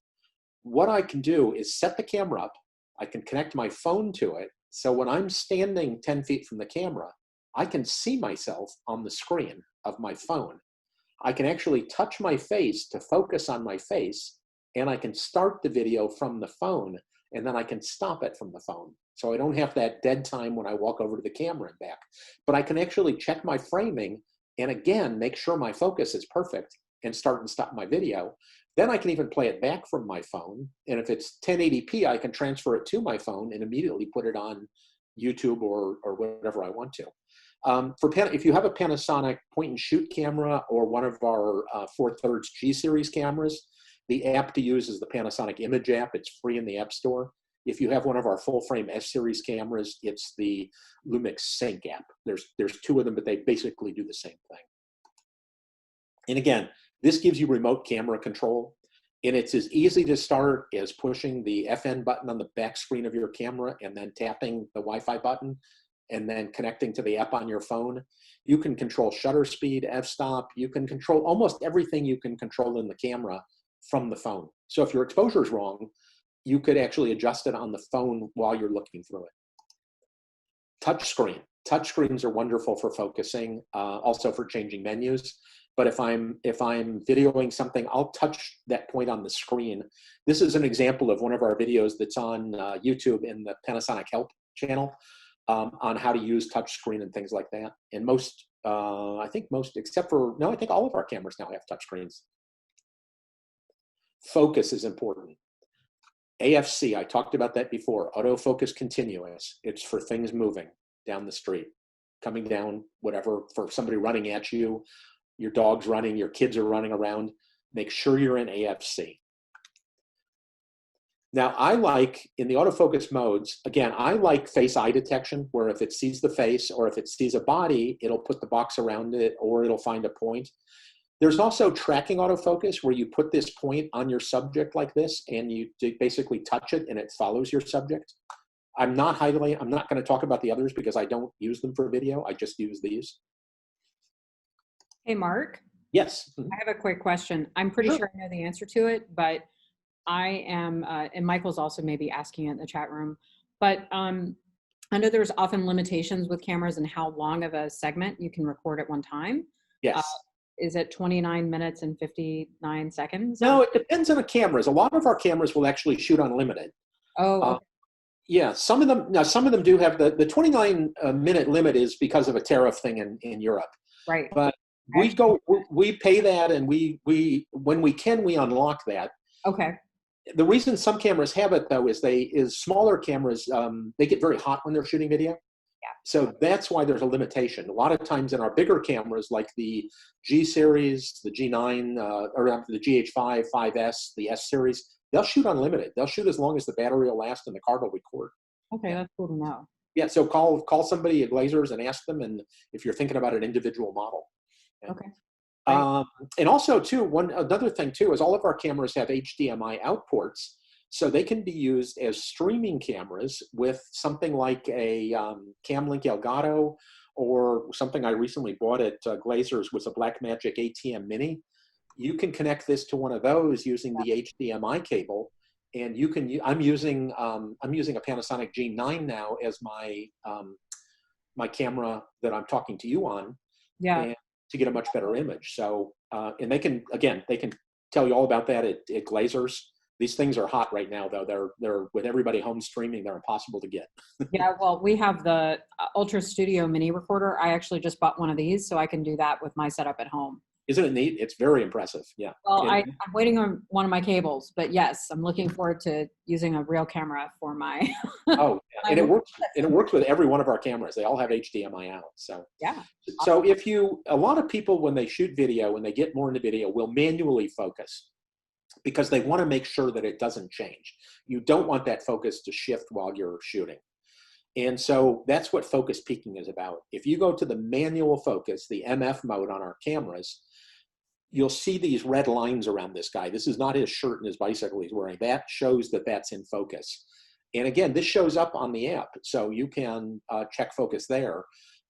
Speaker 2: what I can do is set the camera up. I can connect my phone to it. So when I'm standing 10 feet from the camera, I can see myself on the screen of my phone. I can actually touch my face to focus on my face, and I can start the video from the phone, and then I can stop it from the phone. So I don't have that dead time when I walk over to the camera and back. But I can actually check my framing and again, make sure my focus is perfect and start and stop my video. Then I can even play it back from my phone. And if it's 1080p, I can transfer it to my phone and immediately put it on YouTube or whatever I want to. If you have a Panasonic point and shoot camera or one of our 4/3 G series cameras, the app to use is the Panasonic Image app. It's free in the App Store. If you have one of our full frame S series cameras, it's the Lumix Sync app. There's two of them, but they basically do the same thing. And again, this gives you remote camera control. And it's as easy to start as pushing the FN button on the back screen of your camera and then tapping the Wi-Fi button and then connecting to the app on your phone. You can control shutter speed, f-stop. You can control almost everything you can control in the camera from the phone. So if your exposure is wrong, you could actually adjust it on the phone while you're looking through it. Touchscreen. Touchscreens are wonderful for focusing, also for changing menus. But if I'm videoing something, I'll touch that point on the screen. This is an example of one of our videos that's on YouTube in the Panasonic Help channel on how to use touchscreen and things like that. And I think all of our cameras now have touchscreens. Focus is important. AFC, I talked about that before. Autofocus continuous. It's for things moving down the street, coming down, whatever, for somebody running at you, your dog's running, your kids are running around. Make sure you're in AFC. Now, I like, in the autofocus modes, again, I like face eye detection, where if it sees the face or if it sees a body, it'll put the box around it or it'll find a point. There's also tracking autofocus, where you put this point on your subject like this and you basically touch it and it follows your subject. I'm not going to talk about the others because I don't use them for video. I just use these.
Speaker 1: Hey, Mark.
Speaker 2: Yes.
Speaker 1: I have a quick question. I'm pretty sure I know the answer to it, but I am, and Michael's also maybe asking it in the chat room, but I know there's often limitations with cameras and how long of a segment you can record at one time.
Speaker 2: Yes.
Speaker 1: Is it 29 minutes and 59 seconds?
Speaker 2: No, it depends on the cameras. A lot of our cameras will actually shoot unlimited.
Speaker 1: Oh, okay.
Speaker 2: Yeah, some of them do have the 29-minute limit is because of a tariff thing in Europe.
Speaker 1: Right.
Speaker 2: But we pay that, and when we can, we unlock that.
Speaker 1: Okay.
Speaker 2: The reason some cameras have it, though, is smaller cameras, they get very hot when they're shooting video.
Speaker 1: Yeah.
Speaker 2: So that's why there's a limitation. A lot of times in our bigger cameras, like the G series, the G9, or the GH5, 5S, the S series, they'll shoot unlimited. They'll shoot as long as the battery will last and the card will record.
Speaker 1: Okay, that's cool to know.
Speaker 2: Yeah, so call somebody at Glazers and ask them, and if you're thinking about an individual model.
Speaker 1: Okay.
Speaker 2: And also, too, another thing, too, is all of our cameras have HDMI out ports, so they can be used as streaming cameras with something like a Camlink Elgato, or something I recently bought at Glazers was a Blackmagic ATM Mini. You can connect this to one of those using the HDMI cable, and you can. I'm using a Panasonic G9 now as my my camera that I'm talking to you on. Yeah. And to get a much better image. So, and they can tell you all about that at Glazers. These things are hot right now, though. They're with everybody home streaming, they're impossible to get.
Speaker 1: Yeah, well, we have the Ultra Studio mini recorder. I actually just bought one of these, so I can do that with my setup at home.
Speaker 2: Isn't it neat? It's very impressive. Yeah.
Speaker 1: Well,
Speaker 2: And-
Speaker 1: I'm waiting on one of my cables, but yes, I'm looking forward to using a real camera for my.
Speaker 2: oh, and it works. And it works with every one of our cameras. They all have HDMI out. So
Speaker 1: Yeah.
Speaker 2: So a lot of people when they shoot video, when they get more into video, will manually focus because they want to make sure that it doesn't change. You don't want that focus to shift while you're shooting. And so that's what focus peaking is about. If you go to the manual focus, the MF mode on our cameras, you'll see these red lines around this guy. This is not his shirt and his bicycle he's wearing. That shows that that's in focus. And again, this shows up on the app, so you can check focus there.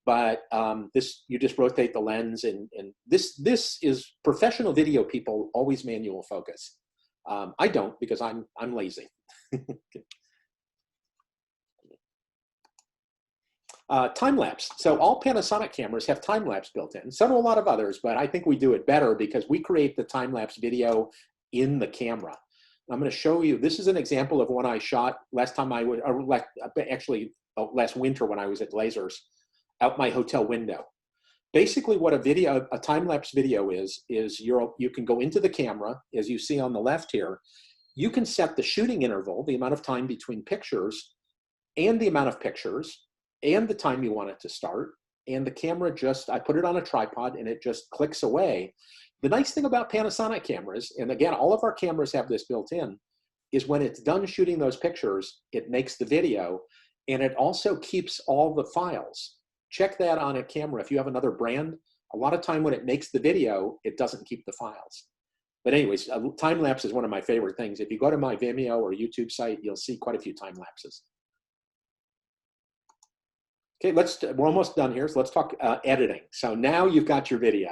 Speaker 2: But you just rotate the lens, and this is professional video people always manual focus. I don't because I'm lazy. Time-lapse. So all Panasonic cameras have time-lapse built in. So do a lot of others, but I think we do it better because we create the time-lapse video in the camera. I'm going to show you, this is an example of one I shot last winter when I was at Glazers, out my hotel window. Basically what a time-lapse video is you can go into the camera, as you see on the left here. You can set the shooting interval, the amount of time between pictures, and the amount of pictures, and the time you want it to start. And the camera I put it on a tripod and it just clicks away. The nice thing about Panasonic cameras, and again, all of our cameras have this built in, is when it's done shooting those pictures, it makes the video, and it also keeps all the files. Check that on a camera. If you have another brand, a lot of time when it makes the video, it doesn't keep the files. But anyways, time-lapse is one of my favorite things. If you go to my Vimeo or YouTube site, you'll see quite a few time-lapses. Okay, we're almost done here, so let's talk editing. So now you've got your video.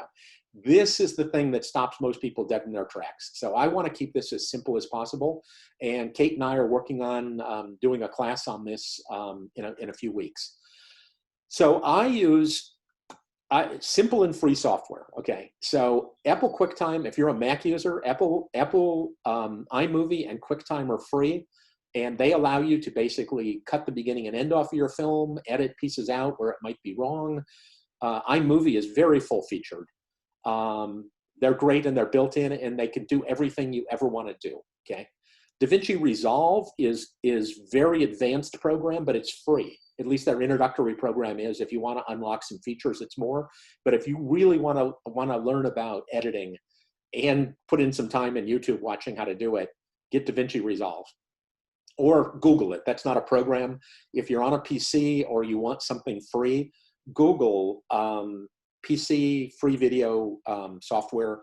Speaker 2: This is the thing that stops most people dead in their tracks. So I want to keep this as simple as possible. And Kate and I are working on doing a class on this in a few weeks. So I use simple and free software. Okay, so Apple QuickTime, if you're a Mac user, Apple iMovie and QuickTime are free. And they allow you to basically cut the beginning and end off of your film, edit pieces out where it might be wrong. iMovie is very full-featured. They're great and they're built in, and they can do everything you ever want to do, okay? DaVinci Resolve is very advanced program, but it's free. At least their introductory program is. If you want to unlock some features, it's more. But if you really want to learn about editing and put in some time in YouTube watching how to do it, get DaVinci Resolve. Or Google it. That's not a program. If you're on a PC or you want something free, Google PC free video software,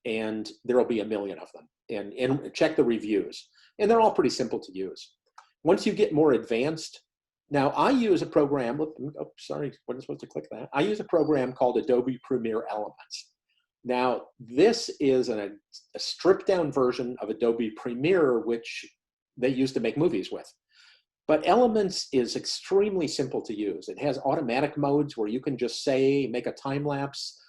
Speaker 2: and there will be a million of them. And check the reviews. And they're all pretty simple to use. Once you get more advanced, now I use a program, oh, sorry, wasn't supposed to click that. I use a program called Adobe Premiere Elements. Now, this is a stripped down version of Adobe Premiere, which they used to make movies with. But Elements is extremely simple to use. It has automatic modes where you can just make a time lapse,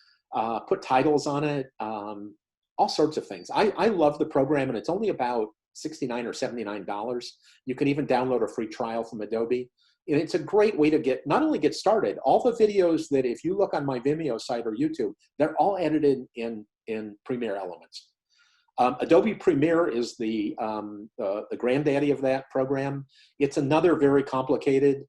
Speaker 2: put titles on it, all sorts of things. I love the program, and it's only about $69 or $79. You can even download a free trial from Adobe. And it's a great way to not only get started, all the videos that if you look on my Vimeo site or YouTube, they're all edited in Premiere Elements. Adobe Premiere is the granddaddy of that program. It's another very complicated,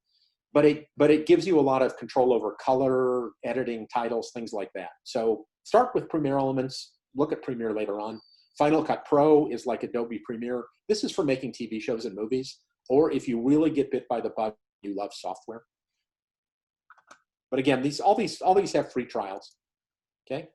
Speaker 2: but it gives you a lot of control over color, editing, titles, things like that. So start with Premiere Elements, look at Premiere later on. Final Cut Pro is like Adobe Premiere. This is for making TV shows and movies, or if you really get bit by the bug, you love software. But again, all these have free trials, okay?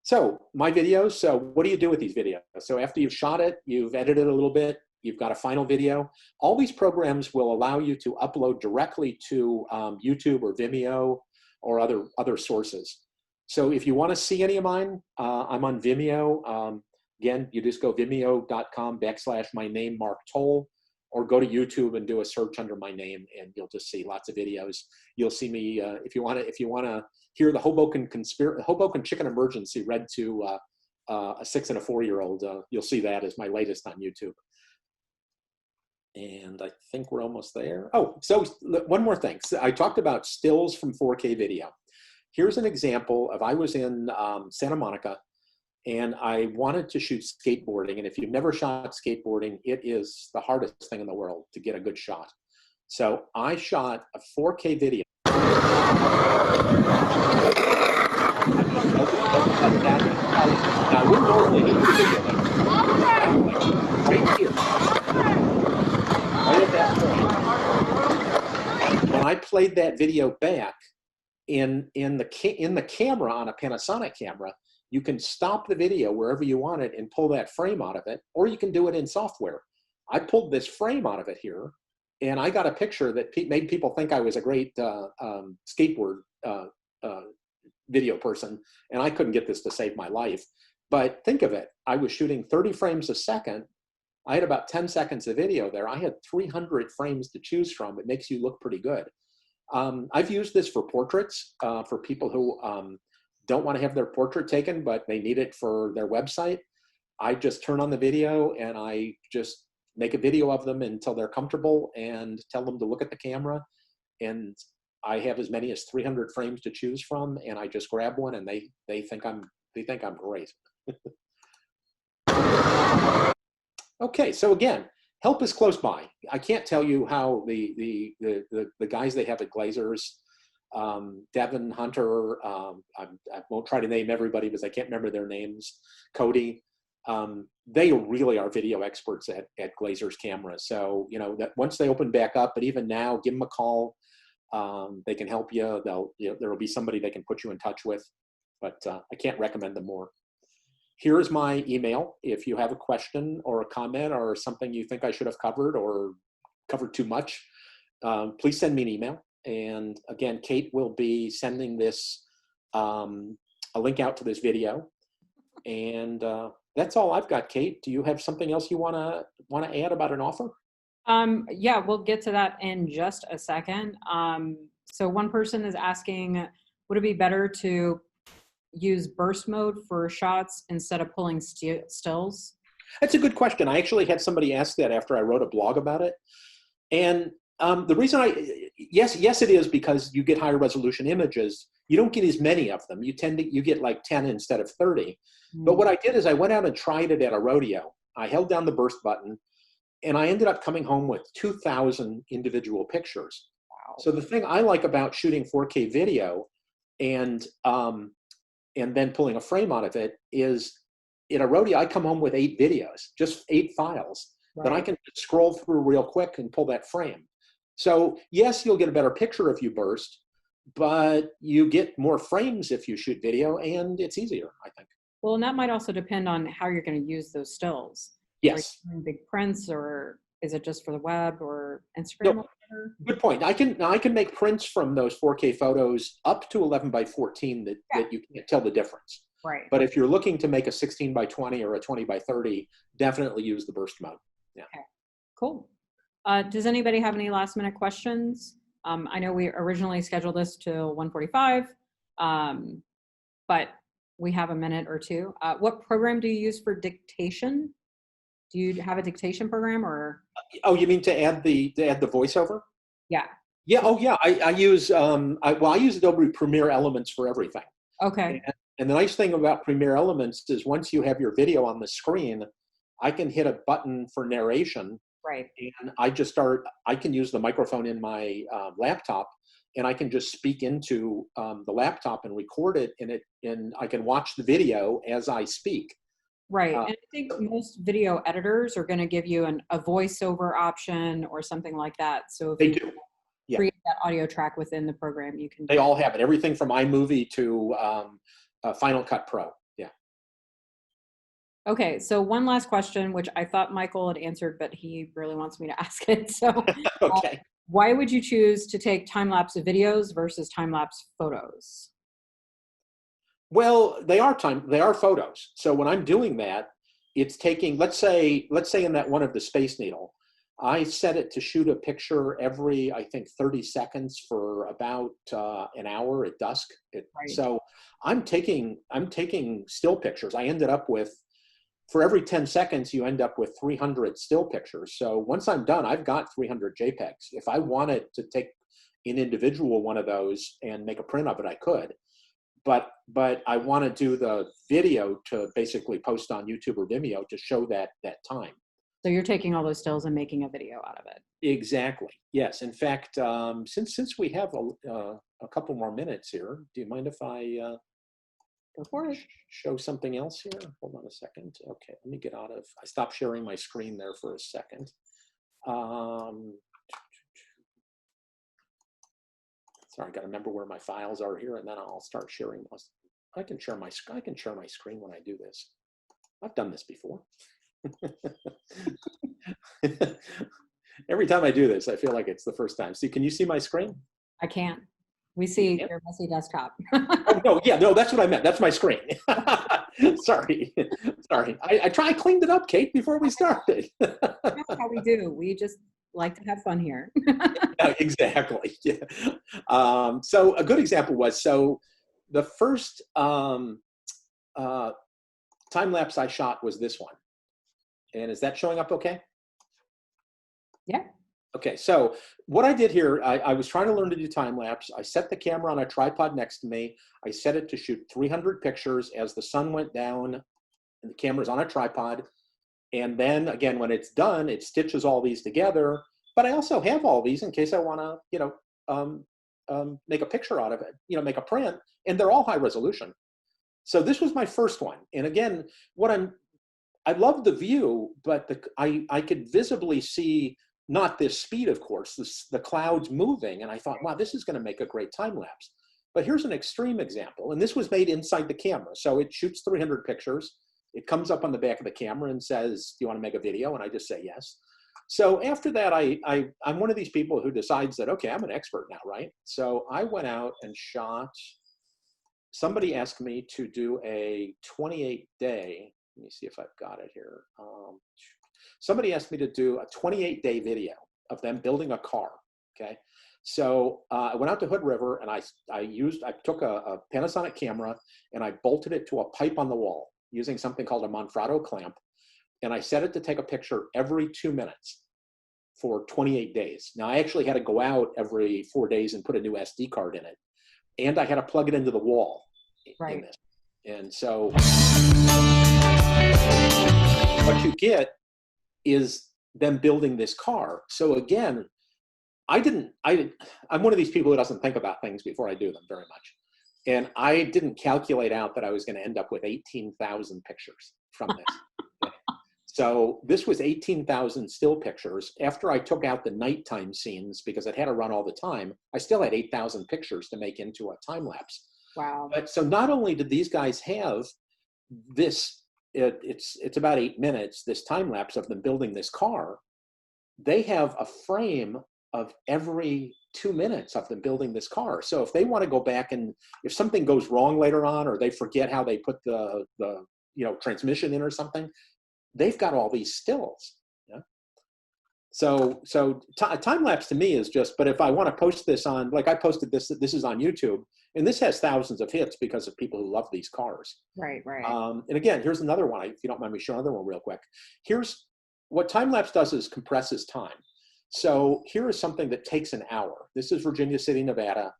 Speaker 2: So my videos, so what do you do with these videos? So after you've shot it, you've edited a little bit, you've got a final video. All these programs will allow you to upload directly to YouTube or Vimeo or other sources. So if you want to see any of mine, I'm on Vimeo. Again, you just go vimeo.com/my name, Mark Toal, or go to YouTube and do a search under my name, and you'll just see lots of videos. You'll see me if you want to hear the Hoboken chicken emergency read to a 6 and a 4-year-old. You'll see that as my latest on YouTube. And I think we're almost there. Oh, so one more thing. So I talked about stills from 4K video. Here's an example of I was in Santa Monica and I wanted to shoot skateboarding. And if you've never shot skateboarding, it is the hardest thing in the world to get a good shot. So I shot a 4K video. Now, I wouldn't normally do the video like right here, right at that point. When I played that video back in the camera on a Panasonic camera, you can stop the video wherever you want it and pull that frame out of it, or you can do it in software. I pulled this frame out of it here, and I got a picture that made people think I was a great skateboard video person, and I couldn't get this to save my life. But think of it, I was shooting 30 frames a second. I had about 10 seconds of video there. I had 300 frames to choose from. It makes you look pretty good. I've used this for portraits, for people who don't want to have their portrait taken, but they need it for their website. I just turn on the video and I just make a video of them until they're comfortable and tell them to look at the camera. And I have as many as 300 frames to choose from, and I just grab one, and they think I'm great. Okay, so again, help is close by. I can't tell you how the guys they have at Glazers, Devin, Hunter, I won't try to name everybody because I can't remember their names, Cody, they really are video experts at Glazers cameras. So, you know, that once they open back up, but even now, give them a call. They can help you. There will be somebody they can put you in touch with, but I can't recommend them more. Here is my email. If you have a question or a comment or something you think I should have covered or covered too much, please send me an email. And again, Kate will be sending this, a link out to this video. And that's all I've got, Kate. Do you have something else you wanna add about an offer?
Speaker 1: Yeah, we'll get to that in just a second. So one person is asking, would it be better to use burst mode for shots instead of pulling stills?
Speaker 2: That's a good question. I actually had somebody ask that after I wrote a blog about it. And the reason yes, it is because you get higher resolution images. You don't get as many of them. You get like 10 instead of 30. But what I did is I went out and tried it at a rodeo. I held down the burst button, and I ended up coming home with 2,000 individual pictures. Wow. So the thing I like about shooting 4K video and then pulling a frame out of it is, in a rodeo, I come home with 8 videos, just 8 files. Right. That I can scroll through real quick and pull that frame. So yes, you'll get a better picture if you burst, but you get more frames if you shoot video, and it's easier, I think.
Speaker 1: Well, and that might also depend on how you're going to use those stills.
Speaker 2: Yes.
Speaker 1: Like big prints, or is it just for the web or Instagram?
Speaker 2: No, good point. I can make prints from those 4K photos up to 11:14 that you can't tell the difference.
Speaker 1: Right.
Speaker 2: But if you're looking to make a 16:20 or a 20:30, definitely use the burst mode. Yeah.
Speaker 1: Okay. Cool. Does anybody have any last minute questions? I know we originally scheduled this till 1:45, but we have a minute or two. What program do you use for dictation? Do you have a dictation program, or?
Speaker 2: Oh, you mean to add the voiceover?
Speaker 1: Yeah.
Speaker 2: Yeah. Oh, yeah. I use I use Adobe Premiere Elements for everything.
Speaker 1: Okay.
Speaker 2: And the nice thing about Premiere Elements is once you have your video on the screen, I can hit a button for narration.
Speaker 1: Right.
Speaker 2: And I can use the microphone in my laptop, and I can just speak into the laptop and record it, and I can watch the video as I speak.
Speaker 1: Right. And I think most video editors are going to give you a voiceover option or something like that. So if
Speaker 2: they
Speaker 1: you
Speaker 2: do. Yeah.
Speaker 1: create that audio track within the program, you can.
Speaker 2: They all have it. Everything from iMovie to Final Cut Pro. Yeah.
Speaker 1: Okay. So one last question, which I thought Michael had answered, but he really wants me to ask it. So
Speaker 2: okay.
Speaker 1: Why would you choose to take time-lapse videos versus time-lapse photos?
Speaker 2: Well, they are photos. So when I'm doing that, it's taking, let's say in that one of the Space Needle, I set it to shoot a picture every, I think, 30 seconds for about an hour at dusk. Right. So I'm taking still pictures. I ended up with, for every 10 seconds, you end up with 300 still pictures. So once I'm done, I've got 300 JPEGs. If I wanted to take an individual one of those and make a print of it, I could. but I want to do the video to basically post on YouTube or Vimeo to show that time.
Speaker 1: So you're taking all those stills and making a video out of it.
Speaker 2: Exactly. Yes. In fact, since we have a couple more minutes here, do you mind if I
Speaker 1: Go for it.
Speaker 2: show something else here? Hold on a second. Okay, let me get out of. I stopped sharing my screen there for a second. Sorry, I got to remember where my files are here, and then I'll start sharing those. I can share my screen when I do this. I've done this before. Every time I do this, I feel like it's the first time. See, can you see my screen?
Speaker 1: I can't. We see
Speaker 2: Yep.
Speaker 1: your messy desktop.
Speaker 2: Oh, no, yeah, no, that's what I meant. That's my screen. Sorry. I cleaned it up, Kate, before we started.
Speaker 1: That's how we do. We just like to have fun here.
Speaker 2: Yeah, exactly. Yeah. So a good example was, so the first time lapse I shot was this one. And is that showing up okay?
Speaker 1: Yeah.
Speaker 2: Okay, so what I did here, I was trying to learn to do time lapse. I set the camera on a tripod next to me. I set it to shoot 300 pictures as the sun went down, and the camera's on a tripod. And then again, when it's done, it stitches all these together. But I also have all these in case I want to, make a picture out of it, make a print, and they're all high resolution. So this was my first one. And again, I love the view, but I could visibly see, not this speed, of course, the clouds moving. And I thought, wow, this is going to make a great time lapse. But here's an extreme example. And this was made inside the camera. So it shoots 300 pictures. It comes up on the back of the camera and says, do you want to make a video? And I just say yes. So after that, I'm one of these people who decides that, okay, I'm an expert now, right? So I went out and shot, somebody asked me to do a 28-day, let me see if I've got it here. Somebody asked me to do a 28-day video of them building a car, okay? So I went out to Hood River and I took a Panasonic camera and I bolted it to a pipe on the wall using something called a Manfrotto clamp. And I set it to take a picture every 2 minutes for 28 days. Now I actually had to go out every 4 days and put a new SD card in it. And I had to plug it into the wall in this. And so what you get is them building this car. So again, I'm one of these people who doesn't think about things before I do them very much. And I didn't calculate out that I was going to end up with 18,000 pictures from this. So this was 18,000 still pictures. After I took out the nighttime scenes, because it had to run all the time, I still had 8,000 pictures to make into a time lapse.
Speaker 1: Wow.
Speaker 2: But so not only did these guys have this, it's about 8 minutes, this time lapse of them building this car, they have a frame of every 2 minutes of them building this car. So if they want to go back and if something goes wrong later on, or they forget how they put the transmission in or something, they've got all these stills. Yeah. So time lapse to me is just, but if I want to post this on, like I posted this is on YouTube, and this has thousands of hits because of people who love these cars.
Speaker 1: Right.
Speaker 2: And again, here's another one. If you don't mind me showing another one real quick. Here's what time lapse does is compresses time. So here is something that takes an hour. This is Virginia City, Nevada.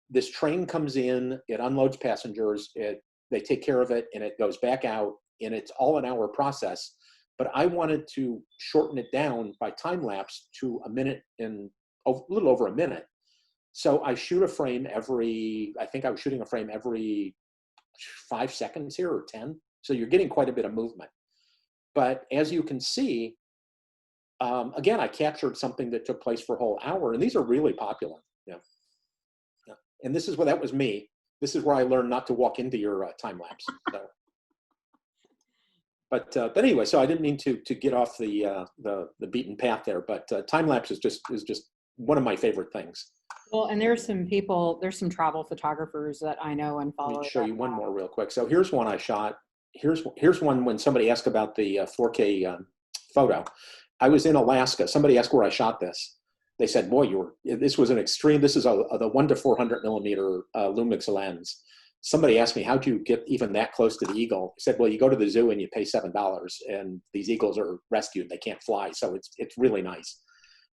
Speaker 2: This train comes in, it unloads passengers, they take care of it, and it goes back out, and it's all an hour process. But I wanted to shorten it down by time lapse to a minute and a little over a minute. So I shoot a frame I think I was shooting a frame every 5 seconds here, or 10. So you're getting quite a bit of movement. But as you can see, again, I captured something that took place for a whole hour, and these are really popular. Yeah. And this is where that was me. This is where I learned not to walk into your time lapse. So. But anyway, so I didn't mean to get off the beaten path there. But time lapse is just one of my favorite things.
Speaker 1: Well, and there's some travel photographers that I know and follow.
Speaker 2: Let me show you one more real quick. So here's one I shot. Here's one when somebody asked about the 4K photo. I was in Alaska. Somebody asked where I shot this. They said, boy, this was an extreme. This is the 1-400 millimeter Lumix lens. Somebody asked me, how'd you get even that close to the eagle? I said, well, you go to the zoo and you pay $7, and these eagles are rescued. They can't fly, so it's really nice.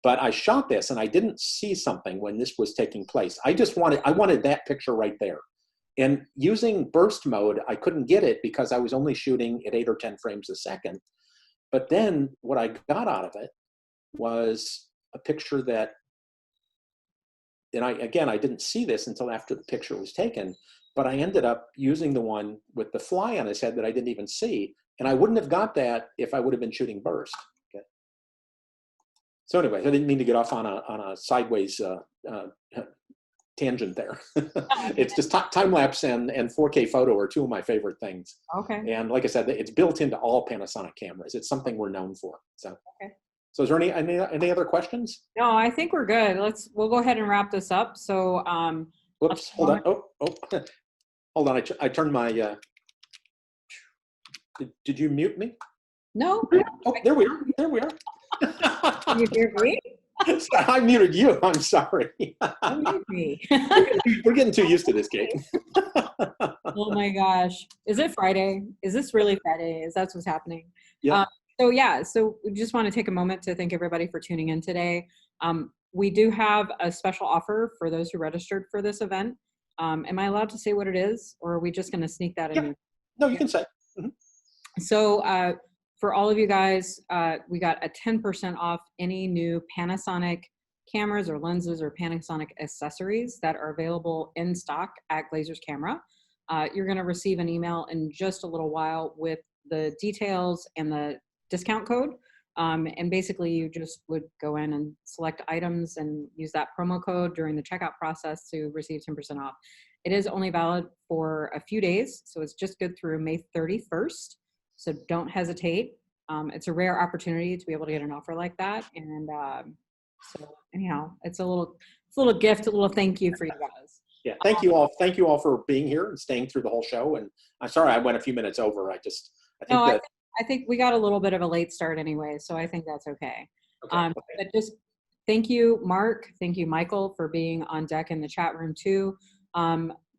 Speaker 2: But I shot this, and I didn't see something when this was taking place. I wanted that picture right there. And using burst mode, I couldn't get it because I was only shooting at 8 or 10 frames a second. But then what I got out of it was a picture that, and I didn't see this until after the picture was taken, but I ended up using the one with the fly on his head that I didn't even see. And I wouldn't have got that if I would have been shooting burst. Okay. So anyway, I didn't mean to get off on a sideways tangent there. It's just time-lapse and 4K photo are two of my favorite things.
Speaker 1: Okay.
Speaker 2: And like I said, it's built into all Panasonic cameras. It's something we're known for. So,
Speaker 1: okay.
Speaker 2: So is there any other questions?
Speaker 1: No, I think we're good. We'll go ahead and wrap this up. So,
Speaker 2: whoops, hold on. Oh, hold on. I turned my, did you mute me?
Speaker 1: No.
Speaker 2: Oh, there we are. There we are.
Speaker 1: You hear me?
Speaker 2: I muted you. I'm sorry.
Speaker 1: Don't mute me.
Speaker 2: We're getting too used to this, Kate.
Speaker 1: Oh my gosh. Is it Friday? Is this really Friday? Is that what's happening?
Speaker 2: Yeah.
Speaker 1: So yeah, so we just want to take a moment to thank everybody for tuning in today. We do have a special offer for those who registered for this event. Am I allowed to say what it is, or are we just going to sneak that in?
Speaker 2: No, you can say. Mm-hmm.
Speaker 1: So for all of you guys, we got a 10% off any new Panasonic cameras or lenses or Panasonic accessories that are available in stock at Glazers Camera. You're going to receive an email in just a little while with the details and the discount code. And basically you just would go in and select items and use that promo code during the checkout process to receive 10% off. It is only valid for a few days, so it's just good through May 31st. So don't hesitate. It's a rare opportunity to be able to get an offer like that. And so anyhow, it's a little gift, a little thank you for you guys.
Speaker 2: Yeah, thank you all. Thank you all for being here and staying through the whole show. And I'm sorry I went a few minutes over. I think
Speaker 1: we got a little bit of a late start anyway, so I think that's okay.
Speaker 2: Okay.
Speaker 1: But just thank you, Mark. Thank you, Michael, for being on deck in the chat room too.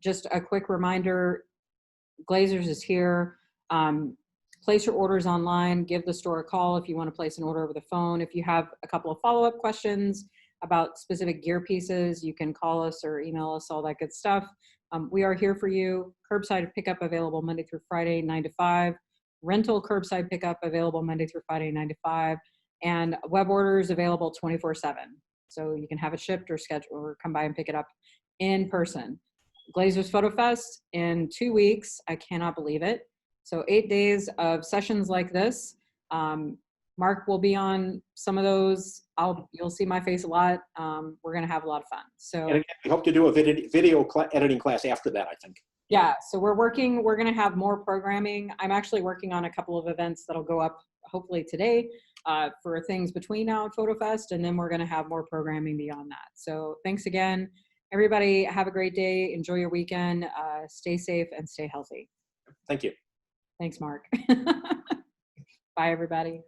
Speaker 1: Just a quick reminder, Glazers is here. Place your orders online. Give the store a call if you want to place an order over the phone. If you have a couple of follow-up questions about specific gear pieces, you can call us or email us, all that good stuff. We are here for you. Curbside pickup available Monday through Friday, 9 to 5. Rental curbside pickup available Monday through Friday, 9 to 5. And web orders available 24/7. So you can have it shipped or schedule or come by and pick it up in person. Glazers Photo Fest in 2 weeks. I cannot believe it. So 8 days of sessions like this. Mark will be on some of those. You'll see my face a lot. We're going to have a lot of fun. So,
Speaker 2: and again, we hope to do a video editing class after that, I think.
Speaker 1: Yeah, so we're going to have more programming. I'm actually working on a couple of events that'll go up hopefully today for things between now and PhotoFest, and then we're going to have more programming beyond that. So thanks again. Everybody have a great day. Enjoy your weekend. Stay safe and stay healthy.
Speaker 2: Thank you.
Speaker 1: Thanks, Mark. Bye, everybody.